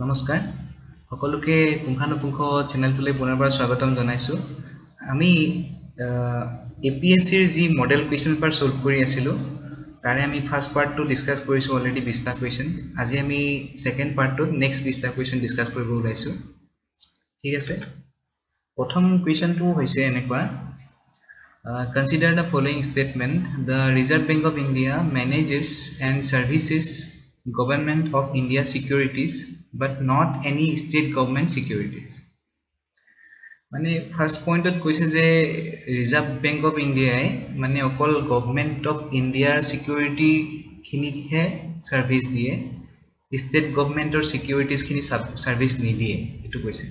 নমস্কাৰ সকলোকে পুংখানুপুংখ চেনেলটোলৈ পুনৰবাৰ স্বাগতম জনাইছো আমি এপিএসসিৰ যি মডেল কুৱেশ্যন পেপাৰ সলভ কৰি আছিলো তাৰে আমি ফাৰ্স্ট পাৰ্টটো ডিসকাস কৰিছো অলৰেডি 20টা কুৱেশ্যন আজি আমি সেকেন্ড পাৰ্টটো নেক্সট 20টা কুৱেশ্যন ডিসকাস কৰিব ওলাইছো ঠিক আছে প্ৰথম কুৱেশ্যনটো হৈছে এনেকুৱা Consider the following statement. The Reserve Bank of India manages and services Government of India securities but not any state government securities. মানে ফার্স্ট পয়েন্টত কৈছে যে রিজার্ভ ব্যাংক অফ ইন্ডিয়ায় মানে অকল গভর্নমেন্ট অফ ইন্ডিয়ার সিকিউরিটি খিনিহে সার্ভিস দিয়ে স্টেট গভৰ্নমেন্টৰ সিকিউরিটিজ খিনি service নিদিয়ে এটো কৈছে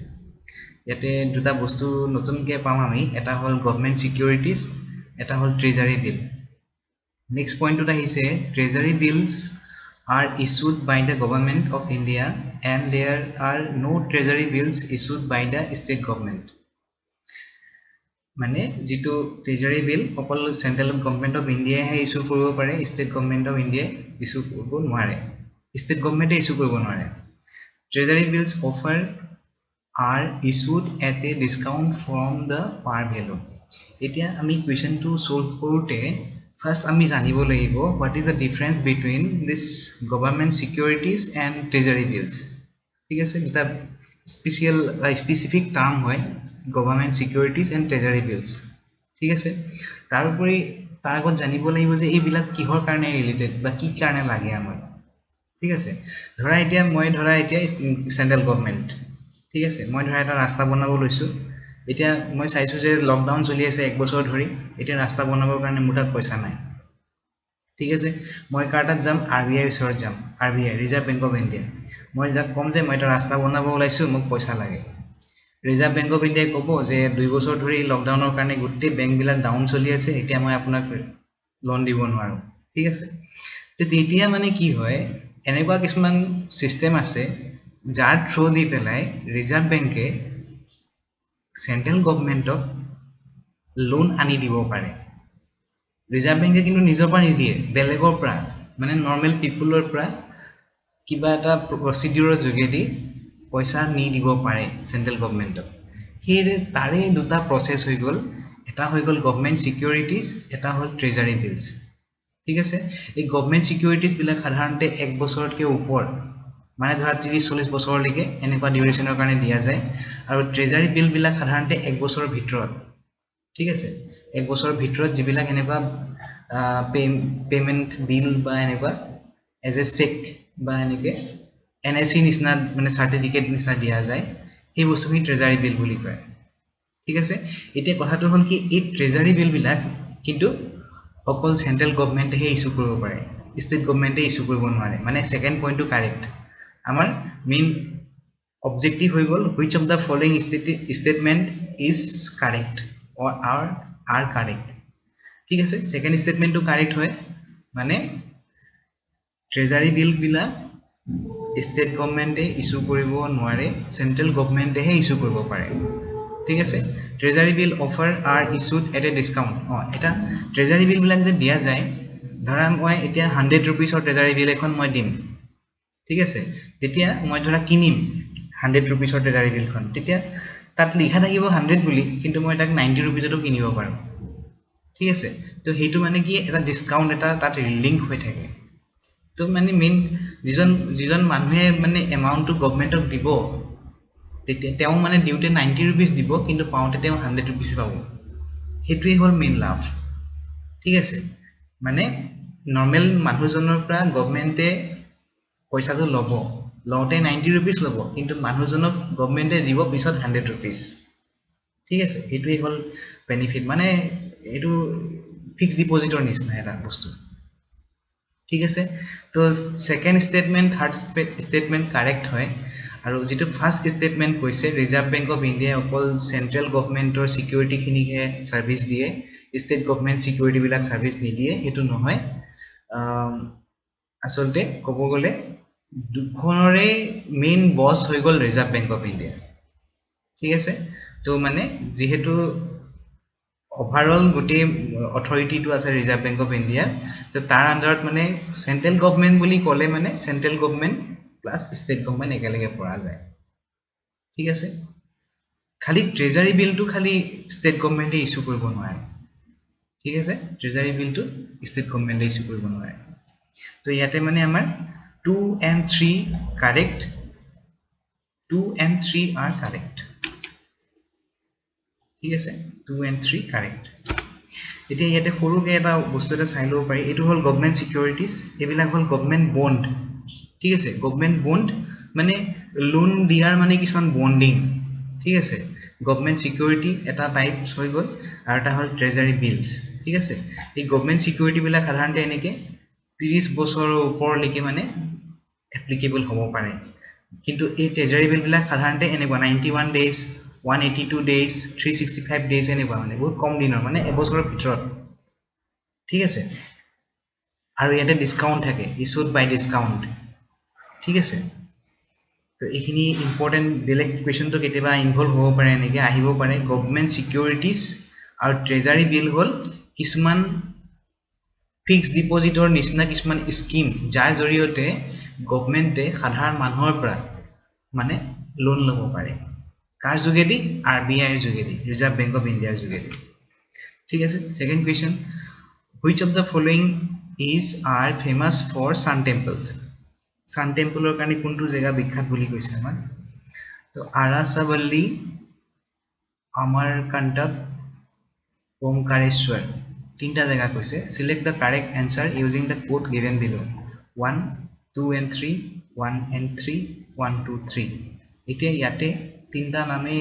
ইয়াতে দুটা বস্তু নতুনকে পাম আমি এটা হল গভর্নমেন্ট সিকিউরিটিজ এটা হল ট্রেজারি বিল নেক্সট পয়েন্টত আহিছে treasury bills are issued by the government of India and there are no treasury bills issued by the state government মানে যেটো treasury bill অকল সেন্ট্রাল গভর্নমেন্ট অফ ইন্ডিয়া হে issue কৰিব পাৰে state government of India issue কৰিব নোৱাৰে state গভৰ্নমেন্টে issue কৰিব নোৱাৰে treasury bills offer are issued at a discount from the par value এতিয়া আমি কোৱেশ্যনটো সলভ কৰোতে First, আমি জানিব লাগিব what is the difference between this government securities and treasury bills. ঠিক আছে এটা specific term হয় government securities and treasury bills. ঠিক আছে তাৰ উপৰি তাৰ আগত জানিব লাগিব যে এই বিলাক কিহৰ কাৰণে ৰিলেটেড বা কি কাৰণে লাগে আমাৰ ঠিক আছে ধৰা এতিয়া সেন্ট্ৰাল গভৰ্নমেন্ট ঠিক আছে মই ধৰা এটা ৰাস্তা বনাব লৈছো এতিয়া মই চাইছো যে লকডাউন চলি আছে এক বছৰ ধৰি এতিয়া ৰাস্তা বনাবৰ কাৰণে মুঠাত পইচা নাই ঠিক আছে মই কাৰ্ডত যাম আৰবিআই ওচৰত যাম RBI reserve bank of India মই যাক কম যে মই এটা ৰাস্তা বনাব ওলাইছো মোক পইচা লাগে ৰিজাৰ্ভ বেংক অফ ইন্ডিয়াই ক'ব যে 2 বছৰ ধৰি লকডাউনৰ কাৰণে গোটেই বেংক বিলাক ডাউন চলি আছে এতিয়া মই আপোনাক লোন দিব নোৱাৰো ঠিক আছে তেতিয়া মানে কি হয় এনেকুৱা কিছুমান সিস্টেম আছে যাৰ থ্ৰু দি পেলাই ৰিজাৰ্ভ বেংকে সেন্ট্ৰাল গভৰ্নমেন্টক লোন আনি দিব পাৰে ৰিজাৰ্ভ বেংকে কিন্তু নিজৰ পৰা নিদিয়ে বেলেগৰ পৰা মানে নৰমাল পিপলৰ পৰা কিবা এটা প্ৰসিডিউৰৰ যোগেদি পইচা নি দিব পাৰে সেন্ট্ৰাল গভৰ্নমেন্টক হেৰ তাৰে দুটা প্ৰসেস হৈ গল এটা হৈ গল গভৰ্নমেন্ট সিকিউৰিটিজ এটা হল ট্ৰেজাৰি বিলস ঠিক আছে এই গভৰ্নমেন্ট সিকিউৰিটিজ বিলাক সাধাৰণতে এক বছৰতকৈ ওপৰ মানে ধৰা 30-40 বছৰলৈকে এনেকুৱা ডিউৰেচনৰ কাৰণে দিয়া যায় আৰু ট্ৰেজাৰি বিল বিলাক সাধাৰণতে এক বছৰৰ ভিতৰত ঠিক আছে এক বছৰৰ ভিতৰত যিবিলাক এনেকুৱা পেমেন্ট বিল বা এনেকুৱা এজ এ চেক বা এনেকে এনআইসি নিচিনা মানে সার্টিফিকেট নিচিনা দিয়া যায় এই বস্তুখিনি ট্রেজারি বিল বুলি কয় ঠিক আছে এতিয়া কথাটো হল কি এই ট্রেজারি বিল বিলাক কিন্তু অকল সেন্ট্রাল গভর্নমেন্টে হে ইস্যু কৰিব পাৰে স্টেট গভৰ্নমেন্টে ইস্যু কৰিব নোৱাৰে মানে সেকেন্ড পয়েন্টটো কাৰেক্ট আমাৰ মেইন objective হৈ গল which of the following statement is correct or are correct ঠিক আছে সেকেন্ড স্টেটমেন্টটো কারেক্ট হয় মানে ট্রেজারি বিল বিলা স্টেট গভর্নমেন্টে ইস্যু কৰিব নোৱাৰে সেন্ট্ৰাল গভৰ্নমেন্টে হে ইস্যু কৰিব পাৰে ঠিক আছে treasury bill offer are issued at a discount এটা ট্রেজারি বিল বিলাক যে দিয়া যায় ধৰা মই এতিয়া 100 rupeesৰ ট্ৰেজাৰি বিল এখন মই দিম ঠিক আছে তেতিয়া মই ধৰা কিনিম 100 rupeesৰ ট্রেজারি বিলখন তেতিয়া তাত লিখা থাকিব 100 বুলি কিন্তু মই তাক 90 rupeesতো কিনিব পাৰো ঠিক আছে তো হেতু মানে কি এটা ডিসকাউন্ট এটা তাত লিংক হৈ থাকে তো মানে মেইন যিজন মানুহে মানে এমাউন্টটো গভর্নমেন্টক দিব তেতিয়া তেও মানে দিউতে 90 rupees দিব কিন্তু পাওঁতে তেও 100 rupees পাব হেতুই হল মেইন লাভ ঠিক আছে মানে নরমাল মানুহজনৰ পৰা গভর্নমেন্টে পইচাটো লব লওতে 90 rupees লব কিন্তু মানুহজনক গভর্নমেন্টে দিব পিছত 100 rupees ঠিক আছে হেতুই হল বেনিফিট মানে এটো ফিক্স ডিপোজিটৰ নিচিনা এটা বস্তু ঠিক আছে তো second statement third statement correct হয় আৰু যেটো ফাৰ্স্ট স্টেটমেন্ট কৈছে ৰিজাৰ্ভ বেংক অফ ইন্ডিয়া অকল সেন্ট্ৰাল গভৰ্নমেন্টৰ সিকিউৰিটি খিনিকে সাৰ্ভিস দিয়ে স্টেট গভৰ্নমেন্ট সিকিউৰিটি বিলাক সাৰ্ভিস নিদিয়ে হেতু নহয় আসলতে ক'ব গলে দুখনৰে মেইন বস হৈ গল ৰিজাৰ্ভ বেংক অফ ইন্ডিয়া ঠিক আছে তো মানে যেহেতু ওভারঅল গোটে অথরিটি টু আছে রিজার্ভ ব্যাংক অফ ইন্ডিয়া তো তার আন্ডারত মানে সেন্ট্রাল গভর্নমেন্ট বুলি কলে মানে central government plus state government একেলগে পৰা যায় ঠিক আছে খালি ট্ৰেজাৰী বিলটো খালি ষ্টেট গভৰ্ণমেণ্টে ইস্যু কৰিব নোৱাৰে ঠিক আছে ট্ৰেজাৰী বিলটো ষ্টেট গভৰ্ণমেণ্টে ইস্যু কৰিব নোৱাৰে তো ইয়াতে মানে আমাৰ 2 and 3 correct 2 and 3 are correct ঠিক আছে 2 and 3 correct এতিয়া ইয়াতে সৰুকে এটা বস্তু এটা চাই লব পাৰি এটো হল গভৰ্ণমেণ্ট সিকিউৰিটিজ এবিলাক হল গভৰ্ণমেণ্ট বন্ড ঠিক আছে গভৰ্ণমেণ্ট বন্ড মানে লোন দিয়াৰ মানে কিছুমান বন্ডিং ঠিক আছে গভৰ্ণমেণ্ট সিকিউৰিটি এটা টাইপ হৈ গল আৰু এটা হল ট্ৰেজাৰী বিলছ ঠিক আছে এই গভৰ্ণমেণ্ট সিকিউৰিটি বিলাক সাধাৰণতে এনেকে 30 বছৰৰ ওপৰলৈকে মানে এপ্লিকেবল হ'ব পাৰে কিন্তু এই ট্ৰেজাৰী বিল বিলাক সাধাৰণতে এনেকুৱা 91 ডেজ 182 days 365 days এনেকুৱা মানে বহুত কম দিনৰ মানে এবছৰৰ ভিতৰত ঠিক আছে আৰু ইয়াতে ডিসকাউন্ট থাকে ইস্যুড বাই ডিসকাউন্ট ঠিক আছে তো এইখিনি ইম্পৰ্টেন্ট বেলেগ কোৱেশ্চনটো কেতিয়াবা ইনভলভ হ'ব পাৰে এনেকৈ আহিব পাৰে গভৰ্ণমেণ্ট সিকিউৰিটিজ আৰু ট্ৰেজাৰী বিল হ'ল কিছুমান ফিক্সড ডিপোজিটৰ নিচিনা কিছুমান স্কিম যাৰ জৰিয়তে গভৰ্ণমেণ্টে সাধাৰণ মানুহৰ পৰা মানে লোন ল'ব পাৰে কাৰ যোগেদি আৰবিআই ৰ যোগেদি ৰিজাৰ্ভ বেংক অফ ইণ্ডিয়াৰ যোগেদি ঠিক আছে second question which of the following is are famous for sun temples sun templeৰ কাৰণে কোনটো জায়গা বিখ্যাত বুলি কৈছে আমাৰ তো আৰাসাবল্লী অমৰকণ্টক ওমকাৰেশ্বৰ তিনটা জায়গা কৈছে select the correct answer using the code given below 1 2 and 3 1 and 3 1 2 3 এতিয়া ইয়াতে তিনটা নামে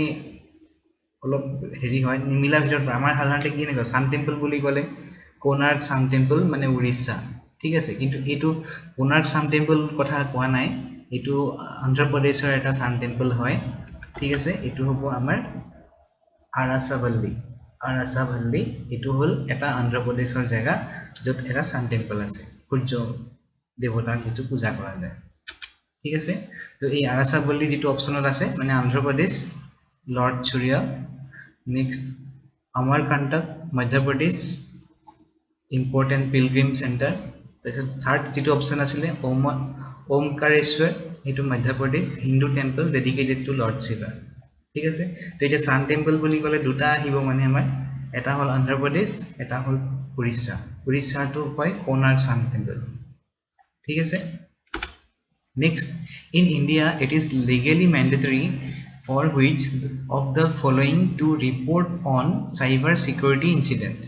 অলপ হেৰি হয় নিমিলা ভিতৰত আমাৰ সাধাৰণতে কি নেকি সান টেম্পল বুলি ক'লে কোনাৰ্ক সান টেম্পল মানে উৰিষ্যা ঠিক আছে কিন্তু এটো কোনাৰ্ক সান টেম্পল কথা কোৱা নাই এটো অন্ধ্ৰ প্ৰদেশৰ এটা সান টেম্পল হয় ঠিক আছে এটো হ'ব আমাৰ আৰাসাবল্লী এটো হল এটা অন্ধ্ৰ প্ৰদেশৰ জায়গা যত এটা সান টেম্পল আছে সূৰ্য দেৱতাক যেটো পূজা কৰা যায় ঠিক আছে তো এই আৰাসাবল্লী যেটো অপচনত আছে মানে Andhra Pradesh lord Surya next Amarkantak Madhya Pradesh important pilgrim centre তাৰপিছত থাৰ্ড যেটো অপচন আছিল ওমকাৰেশ্বৰ এটো Madhya Pradesh Hindu temple dedicated to lord Shiva ঠিক আছে তো এটা সান টেম্পল বুলি ক'লে দুটা আহিব মানে আমাৰ এটা হল অন্ধ্ৰ প্ৰদেশ এটা হল উৰিষ্যাটো হয় কোনাৰ্ক সান টেম্পল ঠিক আছে next in India it is legally mandatory for which of the following to report on cyber security incident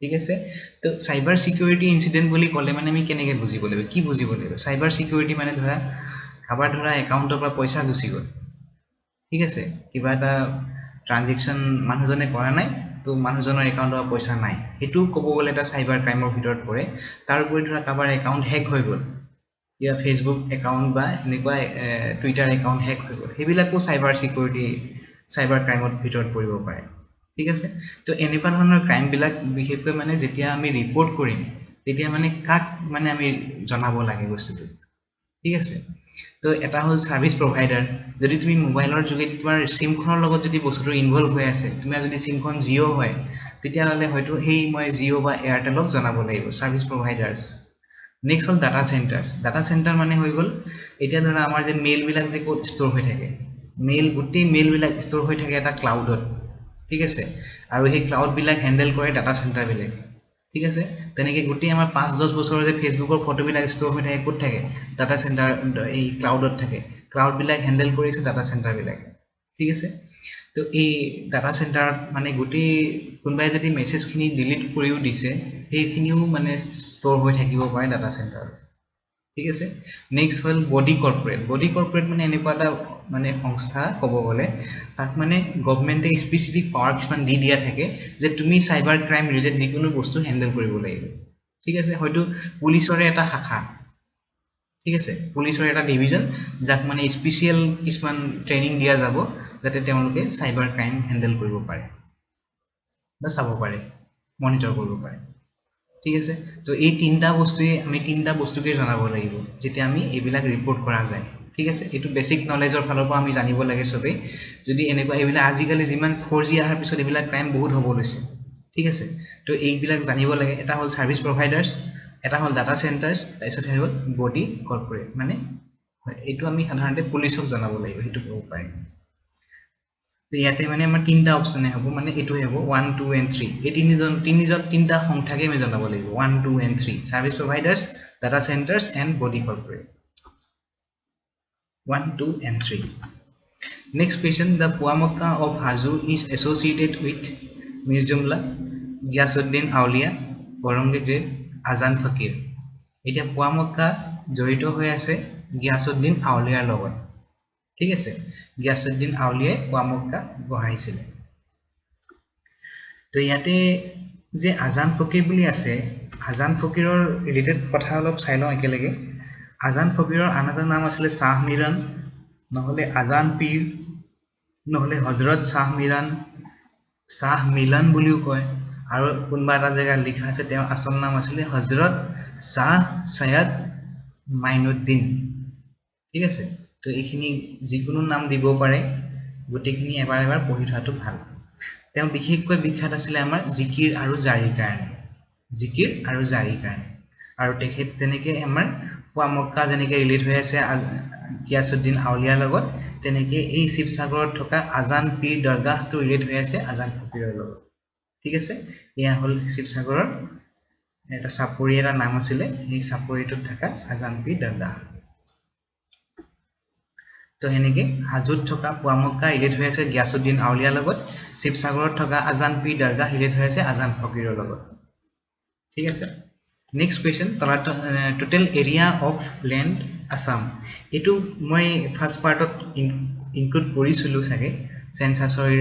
ঠিক আছে তো সাইবার সিকিউরিটি ইনসিডেন্ট বুলি ক'লে মানে আমি কেনেকৈ বুজিব লাগিব কি বুজিব লাগিব সাইবার সিকিউরিটি মানে ধৰা কাবাৰ ধৰা একাউন্টৰ পৰা পইচা গুচি গ'ল ঠিক আছে কিবা এটা ট্ৰানজেকশন মানুহজনে কৰা নাই তো মানুহজনৰ একাউন্টৰ পৰা পইচা নাই হেতু ক'ব গ'লে এটা সাইবাৰ ক্ৰাইমৰ ভিতৰত পৰে তাৰ উপৰি ধৰা কাবাৰ একাউন্ট হ্যাক হৈ গ'ল या फेसबुक एकाउंट बा এনেকুৱা টুইটাৰ একাউন্ট হ্যাক হৈ গ'ল হেবিলাকো সাইবাৰ সিকিউৰিটি সাইবাৰ ক্ৰাইমত ভিতৰত পৰিব পাৰে ঠিক আছে তো এনেকুৱা ধৰণৰ ক্ৰাইম বিলাক বিশেষকৈ মানে যেতিয়া আমি ৰিপৰ্ট কৰিম তেতিয়া মানে কাক মানে আমি জনাব লাগে বস্তুটো ঠিক আছে তো এটা হল সার্ভিস প্রোভাইডার যদি তুমি মোবাইলৰ যোগেদি তোমাৰ সিম খনৰ লগত যদি বস্তুটো ইনভলভ হৈ আছে তুমি যদি সিমখন জিও হয় তেতিয়া হলে হয়তো হেই মই জিও বা এয়াৰটেলক জনাব লাগিব সাৰ্ভিস প্ৰোভাইডাৰ্স নেক্সট হল ডাটা সেন্টাৰ মানে হৈ গল এতিয়া ধৰা আমাৰ যে মেইল বিলাক যে কোড ষ্টৰ হৈ থাকে মেইল গুটি মেইল বিলাক ষ্টৰ হৈ থাকে এটা ক্লাউডত ঠিক আছে আৰু এই ক্লাউড বিলাক হ্যান্ডেল কৰে ডাটা সেন্টাৰ বিলাক ঠিক আছে তেনেকৈ গুটি আমাৰ 5-10 বছৰৰ যে ফেসবুকৰ ফটো বিলাক ষ্টৰ হৈ থাকে কোড থাকে ডাটা সেন্টাৰ এই ক্লাউডত থাকে ক্লাউড বিলাক হ্যান্ডেল কৰিছে ডাটা সেন্টাৰ বিলাক ঠিক আছে তো এই ডাটা সেন্টাৰ মানে গুটি কোনবাই যদি মেসেজ খিনি ডিলিট কৰিও দিছে সেইখিনিও মানে ষ্টৰ হৈ থাকিব পাৰে ডাটা সেন্টাৰ ঠিক আছে নেক্সট হল বডি কৰ্পোৰেট মানে এনেকুৱা এটা মানে সংস্থা ক'ব গ'লে তাক মানে গভৰ্ণমেণ্টে স্পেসিফিক পাৱাৰ কিছুমান দি দিয়া থাকে যে তুমি সাইবাৰ ক্ৰাইম ৰিলেটেড যিকোনো বস্তু হ্যান্ডেল কৰিব লাগিব ঠিক আছে হয়তো পুলিচৰে এটা শাখা ঠিক আছে পুলিচৰ এটা ডিভিজন যাক মানে স্পেশাল কিছুমান ট্ৰেইনিং দিয়া যাব যাতে তেওঁলোকে সাইবাৰ ক্ৰাইম হ্যান্ডেল কৰিব পাৰে বা চাব পাৰে মনিটৰ কৰিব পাৰে ঠিক আছে তো এই তিনটা বস্তুই আমি তিনটা বস্তুকে জানাব লাগিব যেতিয়া আমি এইবিলাক ৰিপৰ্ট কৰা যায় ঠিক আছে এটো বেসিক নলেজৰ ফালৰ পৰা আমি জানিব লাগে সবে যদি এনেকুৱা এইবিলাক আজিকালি যিমান 4G আহাৰ পিছত এইবিলাক ক্ৰাইম বহুত হ'ব লৈছে ঠিক আছে তো এইবিলাক জানিব লাগে এটা হল সার্ভিস প্রোভাইডার্স এটা হল ডাটা সেন্টার্স তাৰপিছত হল বডি কৰ্পোৰেট মানে এইটো আমি সাধাৰণতে পুলিচক জনাব লাগিব সেইটো ক'ব পাৰিম তো ইয়াতে মানে আমাৰ তিনটা অপচনে হ'ব মানে এইটো হ'ব 1 2 and 3 এই তিনিটা সংখ্যাকে আমি জনাব লাগিব 1 2 and 3 service providers data centres and body corporate 1 2 and 3 next question the Puamokka of Hazu is associated with Mir Jumla Ghiasuddin Aulia Aurangzeb Azan Fakir এতিয়া Puamokka জড়িত হৈ আছে Ghiasuddin Auliaৰ লগত ঠিক আছে Ghiasuddin Auliaই Puamokka গঢ়াইছিল তো ইয়াতে যে আজান ফকিৰ বুলি আছে আজান ফকিৰৰ ৰিলেটেড কথা অলপ চাই লওঁ একেলগে আজান ফকিৰৰ আন এটা নাম আছিল শাহ মিৰান নহলে আজান পীৰ নহলে হযৰত শাহ মিৰান শাহ মিলান বুলিও কয় আৰু কোনবা এটা জায়গা লিখা আছে তেওঁৰ আসল নাম আছিল হযরত শাহ সৈয়দ মাইনুদ্দিন ঠিক আছে তো এইখিনি যিকোনো নাম দিব পাৰে গোটেইখিনি এবাৰ পঢ়ি থোৱাটো ভাল তেওঁ বিশেষকৈ বিখ্যাত আছিল আমাৰ জিকিৰ আৰু জাৰিৰ কাৰণে আৰু তেখেত যেনেকৈ আমাৰ পুৱামক্কা যেনেকৈ ৰিলেট হৈ আছে গিয়াসুদ্দিন আউলিয়াৰ লগত তেনেকৈ এই শিৱসাগৰত থকা আজান পীৰ দৰগাহটো ৰিলেট হৈ আছে আজান ফকিৰৰ লগত ঠিক আছে এয়া হ'ল শিৱসাগৰৰ এটা চাপৰি এটা নাম আছিল এই চাপৰিটোত থকা আজান পীৰ দৰগাহ তো হেনেকে হাজুত থকা পুৱামক্কা ৰিলেট হৈ আছে গিয়াসুদ্দিন আউলিয়াৰ লগত শিৱসাগৰত থকা আজান পীৰ দৰগাহ ৰিলেট হৈ আছে আজান ফকিৰৰ লগত ঠিক আছে next question total area of land Assam এটো মই ফাৰ্স্ট পাৰ্টত ইনক্লুড কৰিছিলো সাগে সেন্সাসৰ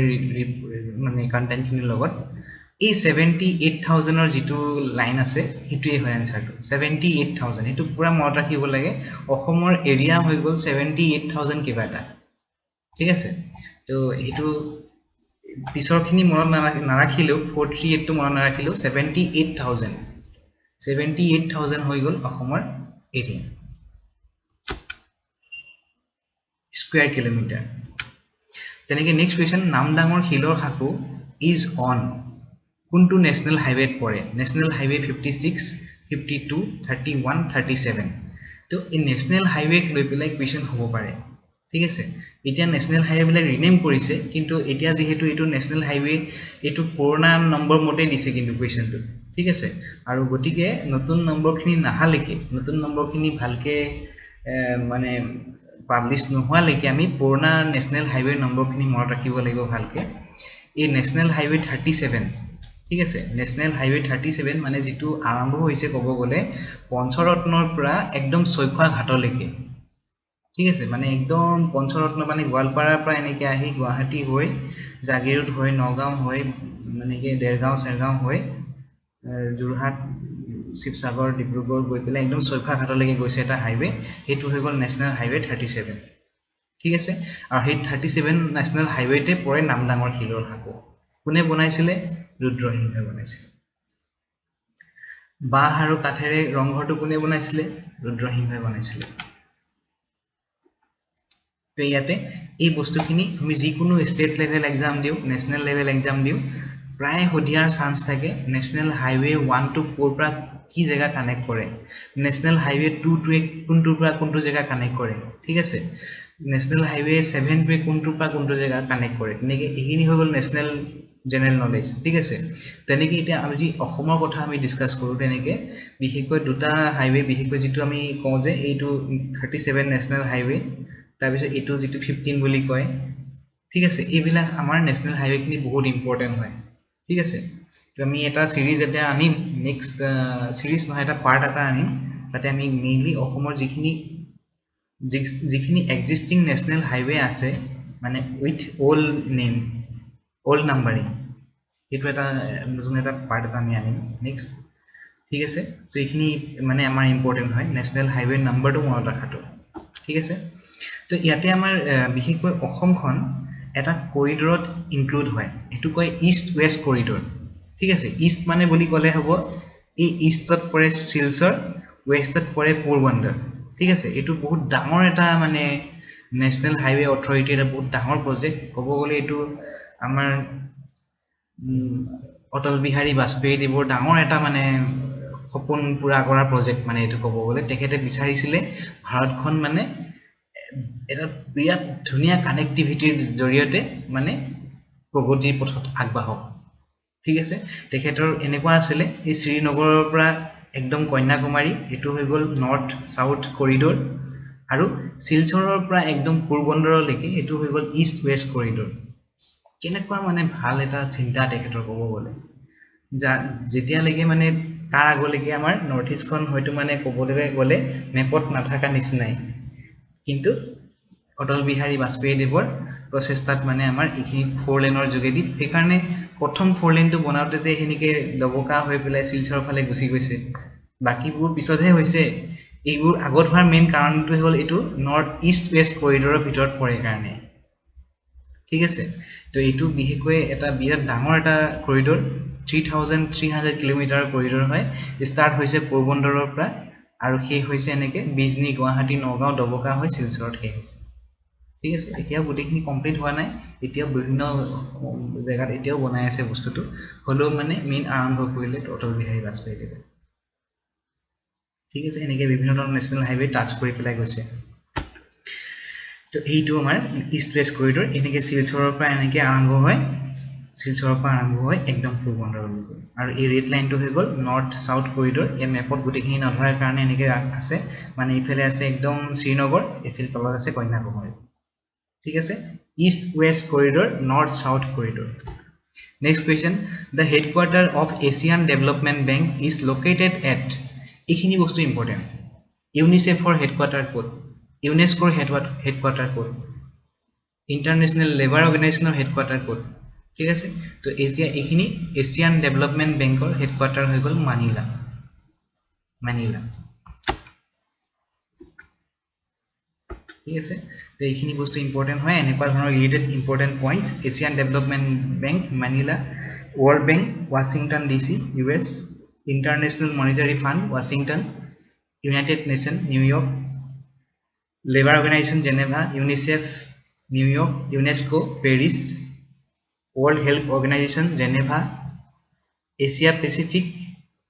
মানে কন্টেন্টখিনিৰ লগত এই 78000 ৰ যেটো লাইন আছে হেতুই হয় আনসাৰটো 78000 এটো পুৰা মনত ৰাখিব লাগে অসমৰ এৰিয়া হৈ গল 78000 কিবাটা ঠিক আছে তো হেতু পিছৰখিনি মনত নাৰাখিলেও 438 টো মনত নাৰাখিলেও 78000 হৈ গল অসমৰ এৰিয়া স্কয়াৰ কিলোমিটাৰ তেনেকে নেক্সট কোৱেশ্চন নামদাঙৰ হিলৰ হাকু ইজ অন কোনটো নেশনাল হাইৱেত পৰে নেশনাল হাইৱে 56 52 31 37 তো এই নেশনাল হাইৱেক লৈ পেলাই কোৱেশ্চন হ'ব পাৰে ঠিক আছে এতিয়া নেশনাল হাইৱে বিলাক ৰিনেম কৰিছে কিন্তু এতিয়া যেহেতু এটো নেশনাল হাইৱে এটো পুৰণা নম্বৰ মতে দিছে কিন্তু কোৱেশ্চনটো ঠিক আছে আৰু গটিকে নতুন নম্বৰখিনি নাহালেকে নতুন নম্বৰখিনি ভালকে মানে পাবলিশ নোহোৱা লৈকে আমি পুৰণা নেশনাল হাইৱে নম্বৰখিনি মনত ৰাখিব লাগিব ভালকে এই নেশনাল হাইৱে 37 ঠিক আছে নেশনাল হাইৱে 37 মানে যেটো আৰম্ভ হৈছে কব গলে পঞ্চৰত্নৰ পৰা একদম সৈখোৱা ঘাটলৈকে ঠিক আছে মানে একদম পঞ্চৰত্ন মানে গোৱালপাৰাৰ পৰা এনেকে আহি গুৱাহাটী হৈ জাগিৰোড হৈ নগাঁও হৈ মানে কি দেৰগাঁও চেৰগাঁও হৈ যোৰহাট শিৱসাগৰ ডিব্ৰুগড় গৈ পেলাই একদম সৈখোৱা ঘাটলৈকে গৈছে এটা হাইৱে হেতু হৈ গল নেশনাল হাইৱে 37 ঠিক আছে আৰু সেই 37 নেশনাল হাইৱেতে পৰে নামদাঙৰ হিলৰ হাকু কোনে বনাইছিলে ৰুদ্ৰসিংহই বনাইছিল বাহ আৰু কাঠেৰে ৰংঘৰটো কোনে বনাইছিলে ৰুদ্ৰসিংহই বনাইছিলে তো ইয়াতে এই বস্তুখিনি আমি যিকোনো ষ্টেট লেভেল এক্সাম দিও নেশনাল লেভেল এক্সাম দিও প্ৰায় হদিয়াৰ চান্স থাকে নেশনাল হাইৱে 1 টু 4 পৰা কি জায়গা কানেক্ট কৰে নেশনাল হাইৱে 2 টু কোনটোৰ পৰা কোনটো জায়গা কানেক্ট কৰে ঠিক আছে নেশনাল হাইৱে 7 টু কোনটোৰ পৰা কোনটো জায়গা কানেক্ট কৰে তেনেকে এইখিনি হৈ গল নেশনাল জেনাৰেল নলেজ ঠিক আছে তেনেকে এতিয়া আমি যি অসমৰ কথা আমি ডিসকাস কৰো তেনেকে বিশেষকৈ দুটা হাইৱে বিশেষকৈ যেটো আমি কওঁ যে এইটো 37 নেশনাল হাইৱে তাৰ পিছত এটো যেটো 15 বুলি কয় ঠিক আছে এইবিলাক আমাৰ নেশনাল হাইৱে খিনি বহুত ইম্পৰ্টেন্ট হয় ঠিক আছে তো আমি এটা সিৰিজ এটা আনিম নেক্সট সিৰিজ নহয় এটা পাৰ্ট এটা আনিম তাতে আমি মেইনলি অসমৰ যিখিনি এক্সিস্টিং নেশনাল হাইৱে আছে মানে with all name all numbering এটো এটা নতুন এটা পাৰ্ট এটা আমি আনিম নেক্সট ঠিক আছে তো এইখিনি মানে আমাৰ ইম্পৰ্টেন্ট হয় নেশনাল হাইৱে নাম্বাৰটো মনত ৰাখাটো ঠিক আছে তো ইয়াতে আমাৰ বিশেষকৈ অসমখন এটা কৰিডৰত ইনক্লুড হয় এটো কয় ইষ্ট ওয়েস্ট কৰিডৰ ঠিক আছে ইষ্ট মানে বুলি ক'লে হ'ব এই ইষ্টত পৰে শিলচৰ ওয়েষ্টত পৰে পোৰবন্দৰ ঠিক আছে এটো বহুত ডাঙৰ এটা মানে নেশনাল হাইৱে অথৰিটি এটা বহুত ডাঙৰ প্ৰজেক্ট ক'ব গলে এটো আমাৰ অটল বিহাৰী বাজপেয়ী দেৱৰ ডাঙৰ এটা মানে সপোন পুৰা কৰা প্ৰজেক্ট মানে এটো ক'ব গলে তেখেতে বিচাৰিছিলে ভাৰতখন মানে এটা বিৰাট ধুনীয়া কানেক্টিভিটিৰ জৰিয়তে মানে প্ৰগতিৰ পথত আগবাঢ়ক ঠিক আছে তেখেতৰ এনেকুৱা আছিলে এই শ্ৰীনগৰৰ পৰা একদম কন্যাকুমাৰী এটো হৈ গ'ল নৰ্থ সাউথ কৰিডৰ আৰু শিলচৰৰ পৰা একদম পোৰবন্দৰলৈকে এটো হৈ গ'ল ইষ্ট ৱেষ্ট কৰিডৰ কেনেকুৱা মানে ভাল এটা চিন্তা তেখেতৰ ক'ব গ'লে যেতিয়ালৈকে মানে তাৰ আগলৈকে আমাৰ নৰ্থ ইষ্টখন হয়তো মানে ক'বলৈ গ'লে মেপত নাথাকা নিচিনাই কিন্তু অটল বিহাৰী বাজপেয়ীদেৱৰ প্ৰচেষ্টাত মানে আমাৰ এইখিনি 4 লেনৰ যোগেদি সেইকাৰণে প্ৰথম 4 লেনটো বনাওঁতে যে হেনিকে দবকা হৈ পেলাই শিলচৰৰ ফালে গুচি গৈছে বাকিবোৰ পিছতহে হৈছে এইবোৰ আগত হোৱাৰ মেইন কাৰণটো হ'ল এইটো নৰ্থ ইষ্ট ৱেষ্ট কৰিডৰৰ ভিতৰত পৰে কাৰণে ঠিক আছে তো এইটো বিশেষকৈ এটা বিৰাট ডাঙৰ এটা কৰিডৰ 3300 কিলোমিটাৰ কৰিডৰ হয় ষ্টাৰ্ট হৈছে পোৰবন্দৰৰ পৰা আৰু সেই হৈছে এনেকে বিজনী গুৱাহাটী নগাঁও দবকা হৈ শিলচৰত শেষ হৈছে ঠিক আছে এতিয়াও গোটেইখিনি কমপ্লিট হোৱা নাই এতিয়াও বিভিন্ন জেগাত এতিয়াও বনাই আছে বস্তুটো হলেও মানে মেইন আৰম্ভ কৰিলে অটল বিহাৰী বাজপেয়ীদেৱে ঠিক আছে এনেকে বিভিন্ন ধৰণৰ নেশ্যনেল হাইৱে টাচ কৰি পেলাই গৈছে তো এইটো আমাৰ ইষ্ট ৱেষ্ট কৰিডৰ এনেকে শিলচৰৰ পৰা এনেকে আৰম্ভ হয় শিলচৰৰ পৰা আৰম্ভ হয় একদম পোৰবন্দৰলৈকে আৰু এই ৰেড লাইনটো হৈ গ'ল নৰ্থ সাউথ কৰিডৰ এই মেপত গোটেইখিনি নধৰাৰ কাৰণে এনেকে আছে মানে ইফালে আছে একদম শ্ৰীনগৰ এফালে তলত আছে কন্যাকুমাৰী ঠিক আছে east west corridor north south corridor next question the headquarter of Asian development bank is located at এইখিনি বস্তু ইম্পৰ্টেণ্ট ইউনিচেফৰ হেডকোৱাৰ্টাৰ ক'ত ইউনেস্কোৰ হেডকোৱাৰ্টাৰ ক'ত ইণ্টাৰনেশ্যনেল লেবাৰ অৰ্গেনাইজেশ্যনৰ হেডকোৱাৰ্টাৰ ক'ত ঠিক আছে তো এতিয়া এইখিনি এছিয়ান ডেভেলপমেণ্ট বেংকৰ হেডকোৱাৰ্টাৰ হৈ গ'ল মানিলা ঠিক আছে তো এইখিনি বস্তু ইম্পৰ্টেণ্ট হয় এনেকুৱা ধৰণৰ related important points Asian development bank Manila world bank Washington DC US international monetary fund Washington United nation New York labour organisation Geneva UNICEF New York UNESCO Paris World Health Organization Geneva Asia Pacific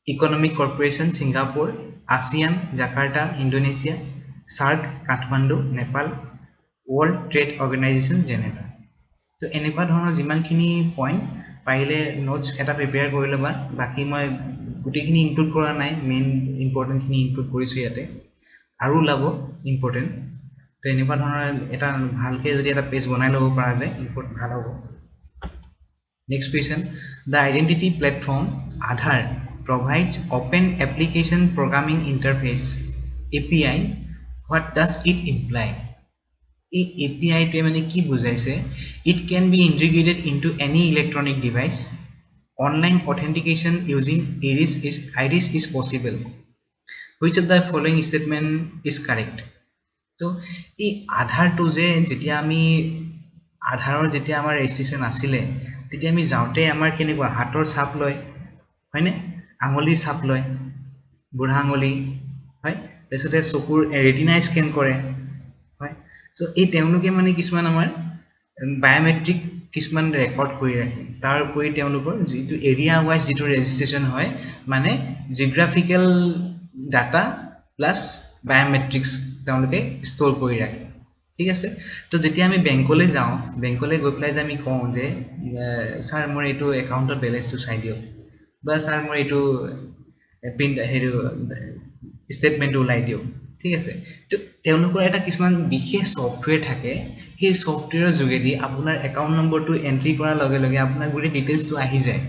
Economic Corporation Singapore ASEAN Jakarta Indonesia SAARC Kathmandu Nepal World Trade Organization Geneva তো এনেকুৱা ধৰণৰ যিমানখিনি point পাৰিলে notes এটা prepare কৰি ল'বা বাকি মই গোটেইখিনি ইনক্লুড কৰা নাই মেইন ইম্পৰ্টেণ্টখিনি ইনক্লুড কৰিছোঁ ইয়াতে আৰু ওলাব ইম্পৰ্টেণ্ট তো এনেকুৱা ধৰণৰ এটা ভালকৈ যদি এটা পেজ বনাই ল'ব পৰা যায় ইম্পৰ্টেণ্ট ভাল হ'ব Next question, the identity platform Aadhaar provides open application programming interface API. What does it imply? API to mane ki bujaise? It can be integrated into any electronic device. Online authentication using iris is possible. Which of the following statement is correct? So, Aadhaar to je jetia ami Aadhaar jetia amar registration asile তেতিয়া আমি যাওঁতে আমাৰ কেনেকুৱা হাতৰ ছাপ লয় হয়নে আঙুলিৰ ছাপ লয় বুঢ়া আঙুলি হয় তাৰপিছতে চকুৰ ৰেটিনা স্কেন কৰে হয় সো এই তেওঁলোকে মানে কিছুমান আমাৰ বায়োমেট্ৰিক কিছুমান ৰেকৰ্ড কৰি ৰাখে তাৰ উপৰি তেওঁলোকৰ যিটো এৰিয়া ওয়াইজ যিটো ৰেজিষ্ট্ৰেচন হয় মানে জিওগ্ৰাফিক্যাল ডাটা প্লাস বায়োমেট্ৰিক্স তেওঁলোকে ষ্ট'ৰ কৰি ৰাখে ঠিক আছে তো যেতিয়া আমি বেংকলৈ যাওঁ বেংকলৈ গৈ পেলাই যে আমি কওঁ যে স্যাৰ মোৰ এইটো একাউণ্টৰ বেলেন্সটো চাই দিয়ক বা স্যাৰ মোৰ এইটো প্ৰিন্ট হেৰি ষ্টেটমেন্টটো ওলাই দিয়ক ঠিক আছে তো তেওঁলোকৰ এটা কিছুমান বিশেষ সফটওয়্যাৰ থাকে সেই সফটওয়্যাৰৰ যোগেদি আপোনাৰ একাউণ্ট নম্বৰটো এন্ট্ৰি কৰাৰ লগে লগে আপোনাৰ গোটেই ডিটেইলছটো আহি যায়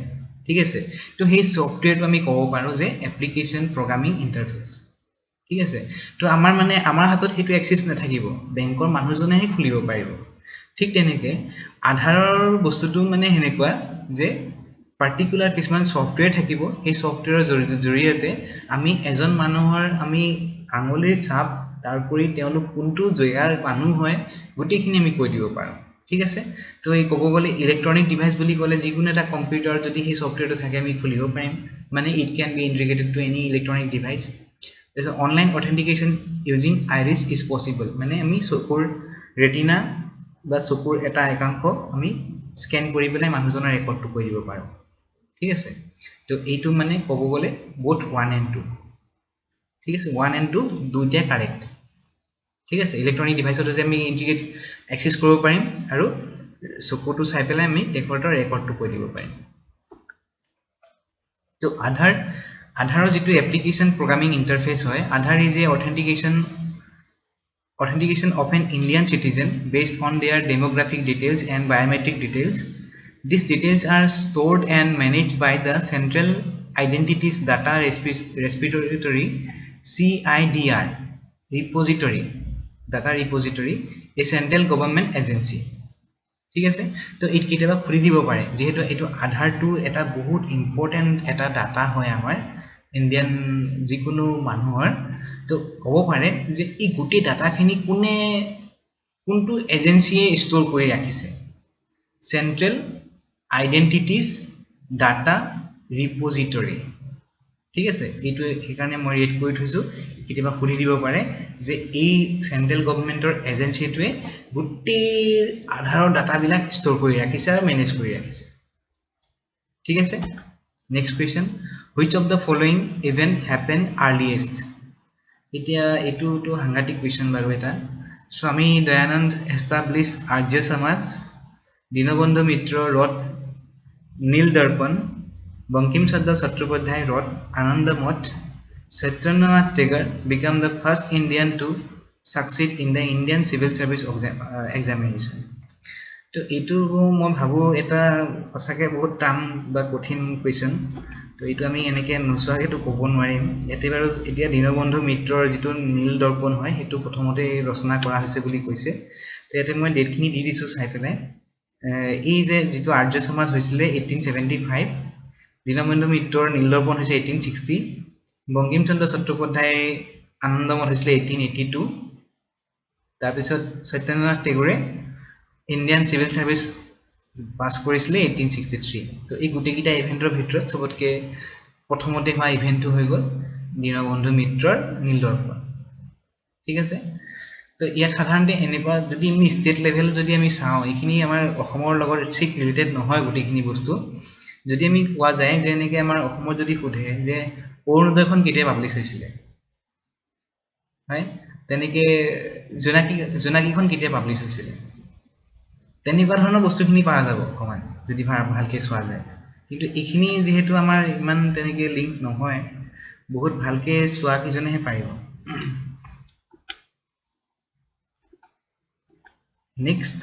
ঠিক আছে তো সেই সফটওয়্যাৰটো আমি ক'ব পাৰো যে এপ্লিকেশন প্ৰগ্ৰামিং ইন্টাৰফেস ঠিক আছে তো আমাৰ মানে আমাৰ হাতত হেতু এক্সেস নাথাকিব বেংকৰ মানুহজনেহে খুলিব পাৰিব ঠিক তেনেকে আধাৰৰ বস্তুটো মানে হেনেকুৱা যে পাৰ্টিকুলাৰ কিছুমান সফটওয়্যাৰ থাকিব সেই সফটওয়্যাৰৰ জৰিয়তে আমি এজন মানুহৰ আমি আঙুলিৰ ছাপ তাৰপৰি তেওঁলোক কোনটো জেগাৰ মানুহ হয় গোটেইখিনি আমি কৈ দিব পাৰো ঠিক আছে তো এই ক'ব গ'লে ইলেক্ট্ৰনিক ডিভাইস বুলি ক'লে যিকোনো এটা কম্পিউটাৰ যদি সেই সফটওয়্যাৰটো থাকে আমি খুলিব পাৰিম মানে it can be integrated to any electronic device There's online authentication using iris is possible মানে আমি চকুৰ ৰেটিনা বা চকুৰ এটা একাংশ আমি স্ক্যান কৰি পেলাই মানুহজনৰ ৰেকৰ্ডটো কৈ দিব পাৰো ঠিক আছে তো এইটো মানে ক'ব গ'লে both 1 and 2 ঠিক আছে 1 and 2 দুইটা কাৰেক্ট ঠিক আছে ইলেক্ট্ৰনিক ডিভাইচত যে আমি ইন্টিগ্ৰেট এক্সেস কৰিব পাৰিম আৰু চকুটো চাই পেলাই আমি টেকৰটোৰ ৰেকৰ্ডটো কৈ দিব পাৰিম তো আধাৰৰ যেটো এপ্লিকেশন প্ৰগ্ৰামিং ইন্টাৰফেস হয় Aadhaar is a authentication of an Indian citizen based on their demographic details and biometric details. These details are stored and managed by the Central Identities Data Repository CIDR repository data repository a central government agency. ঠিক আছে তো এই কিতাবা খুলি দিব পাৰে যেহেতু এটো আধাৰটো এটা বহুত ইম্পৰ্টেন্ট এটা ডাটা হয় আমাৰ ইন্ডিয়ান যিকোনো মানুহৰ তো হ'ব পাৰে যে এই গুটি ডাটাখিনি কোনটো এজেন্সিয়ে ষ্টৰ কৰি ৰাখিছে সেন্ট্ৰেল আইডেন্টিটিজ ডাটা ৰিপজিটৰি ঠিক আছে এইটো সেইকাৰণে মই ৰেড কৰি থৈছো কিবা খুলি দিব পাৰে যে এই সেন্ট্ৰেল গভৰ্নমেন্টৰ এজেন্সিটোৱে গুটি আধাৰৰ ডাটা বিলাক ষ্টৰ কৰি ৰাখিছে আৰু মেনেজ কৰি ৰাখিছে ঠিক আছে next question which of the following event happened earliest এতিয়া এটো তো সাংঘাতিক কোৱেশ্চন বাৰু এটা স্বামী Dayanand established Arya Samaj Dinabandhu Mitra wrote Neel Darpan Bankim Chandra Chattopadhyay wrote Ananda Moth Satyendranath Tagore became the first Indian to succeed in the Indian civil service examination তো এটো মই ভাবো এটা সঁচাকে বহুত টান বা কঠিন কোৱেশ্চন তো এটো আমি এনেকে নসুৱাকে তো ক'ব নোৱাৰিম এতে বাৰু এতিয়া দীনবন্ধু মিত্ৰৰ যেটো নীল দৰ্পণ হয় হেতু প্ৰথমতে ৰচনা কৰা হৈছে বুলি কৈছে তো এতে মই ডেটখিনি দি দিছো চাই পেলাই এই যে যেটো আৰ্য সমাজ হৈছিলে 1875 দীনবন্ধু মিত্ৰৰ নীল দৰ্পণ হৈছে 1860 বঙ্কিম চন্দ্ৰ চট্টোপাধ্যায় আনন্দমঠ হৈছিলে 1882 তাৰ পিছত সত্যেন্দ্ৰনাথ টেগৰে ইন্ডিয়ান সিভিল সাৰ্ভিস পাস কৰিছিলে 1863 তো এই গুটেকিটা ইভেন্টৰ ভিতৰত সবতকে প্ৰথমতে হোৱা ইভেন্টটো হৈ গল দীনবন্ধু মিত্ৰৰ নীল দৰ্পণ ঠিক আছে তো ইয়াত সাধাৰণতে এনেকুৱা যদি আমি ষ্টেট লেভেল যদি আমি চাওঁ এইখিনি আমাৰ অসমৰ লগত ঠিক ৰিলেটেড নহয় গুটেখিনি বস্তু যদি আমি কোৱা যায় যে এনেকে আমাৰ অসমৰ যদি সোধে যে অৰুণোদয়খন কেতিয়া পাবলিছ হৈছিলে হয় তেনেকে জোনাকীখন কেতিয়া পাবলিছ হৈছিলে তেনেকুৱা ধৰণৰ বস্তুখিনি পাৰা যাব অকমান যদি ভালকে চোৱা যায় কিন্তু এইখিনি যেহেতু আমাৰ ইমান তেনেকে লিংক নহয় বহুত ভালকে চোৱা কিজনেহে পাৰিব next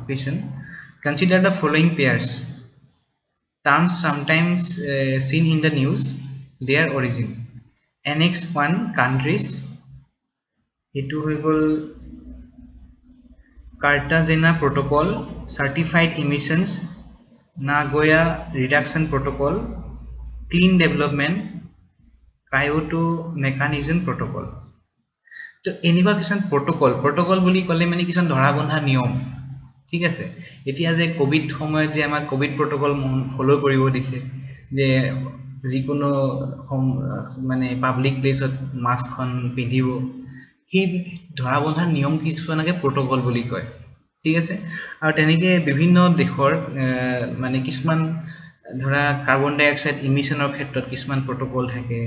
question consider the following pairs terms sometimes seen in the news their origin annex 1 countries etu hoy gol Cartagena Protocol, Certified Emissions, Nagoya Reduction Protocol, Clean Development, Kyoto Mechanism Protocol. তো এনেকুৱা কিছন protocol বুলি কলে মানে কিছন ধৰা বন্ধা নিয়ম ঠিক আছে এতিয়া যে কোভিড সময়ত যে আমাৰ কোভিড protocol ফলো কৰিব দিছে যে যিকোনো মানে পাবলিক প্লেসত মাস্কখন পিন্ধিব এই ধৰা বন্ধা নিয়ম কিছুমানকে protocol বুলি কয় ঠিক আছে আৰু তেনেকে বিভিন্ন দেশৰ মানে কিছুমান ধৰা কাৰ্বন ডাই অক্সাইড ইমিশনৰ ক্ষেত্ৰত কিছুমান protocol থাকে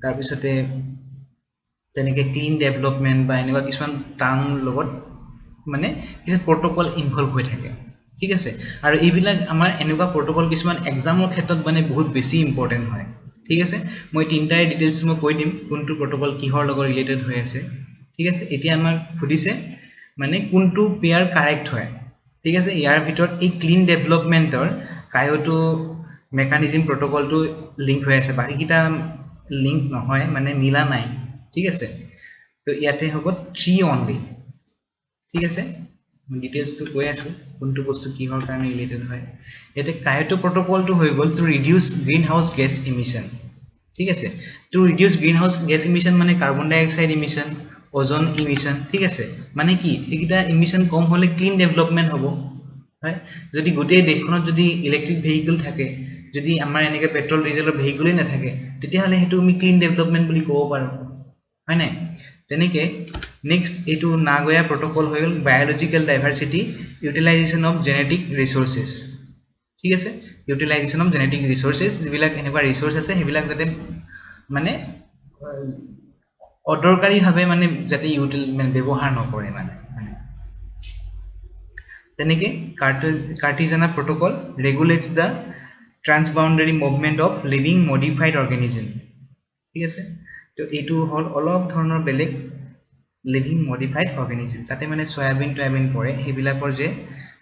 তাৰ পিছতে তেনেকে ক্লিন ডেভেলপমেন্ট বা এনেকুৱা কিছুমান টাৰ্ম লগত মানে কিছু protocol ইনভলভ হৈ থাকে ঠিক আছে আৰু এইবিলাক আমাৰ এনেকুৱা protocol কিছুমান এক্সামৰ ক্ষেত্ৰত মানে বহুত বেছি ইম্পৰ্টেন্ট হয় ঠিক আছে মই তিনটাৰ ডিটেইলছ মই কৈ দিম কোনটো protocol কিহৰ লগত ৰিলেটেড হৈ আছে ঠিক আছে এতিয়া আমাৰ খুদিছে মানে কোনটো পেয়াৰ কাৰেক্ট হয় ঠিক আছে ইয়াৰ ভিতৰত এই ক্লিন ডেভেলপমেন্টৰ কায়োটো মেকানিজম প্ৰটোকলটো লিংক হৈ আছে বাকি কিটা লিংক নহয় মানে মিলা নাই ঠিক আছে তো ইয়াতে হ'ব 3 অনলি ঠিক আছে মই ডিটেইলছ তো কৈ আছো কোনটো বস্তু কিহৰ কাৰণে ৰিলেটেড হয় ইয়াতে কায়োটো প্ৰটোকলটো হৈ গল to reduce green house gas emission ঠিক আছে to reduce green house gas emission মানে carbon dioxide emission ozone emission ঠিক আছে মানে কি এইটা ইমিশন কম হলে ক্লিন ডেভেলপমেন্ট হ'ব হয় যদি গোটেই দেশখনত যদি ইলেক্ট্ৰিক ভেহিকল থাকে যদি আমাৰ এনেকে পেট্ৰল ডিজেলৰ ভেহিকলই না থাকে তেতিয়া হলে হেতু আমি ক্লিন ডেভেলপমেন্ট বুলি ক'ব পাৰো হয় নাই তেনেকে নেক্সট এটো নাগোয়া প্ৰটোকল হৈ গল বায়োলজিক্যাল ডাইভাৰ্সিটি ইউটিলাইজেশন অফ জেনেটিক ৰিসোৰ্সেস ঠিক আছে ইউটিলাইজেশন অফ জেনেটিক ৰিসোৰ্সেস যিবিলাক এনেকুৱা ৰিসোৰ্স আছে হেবিলাক যাতে মানে অদৰকাৰী ভাবে মানে যাতে ইউটিল মানে ব্যৱহাৰ নকৰে মানে তেনেকে কাৰ্টিজানা protocol regulates the transboundary movement of living modified organism ঠিক আছে তো এইটো হল অলপ ধৰণৰ বেলেগ living modified organism তাতে মানে সয়াবিন টয়াবিন পৰে হেবিলাকৰ যে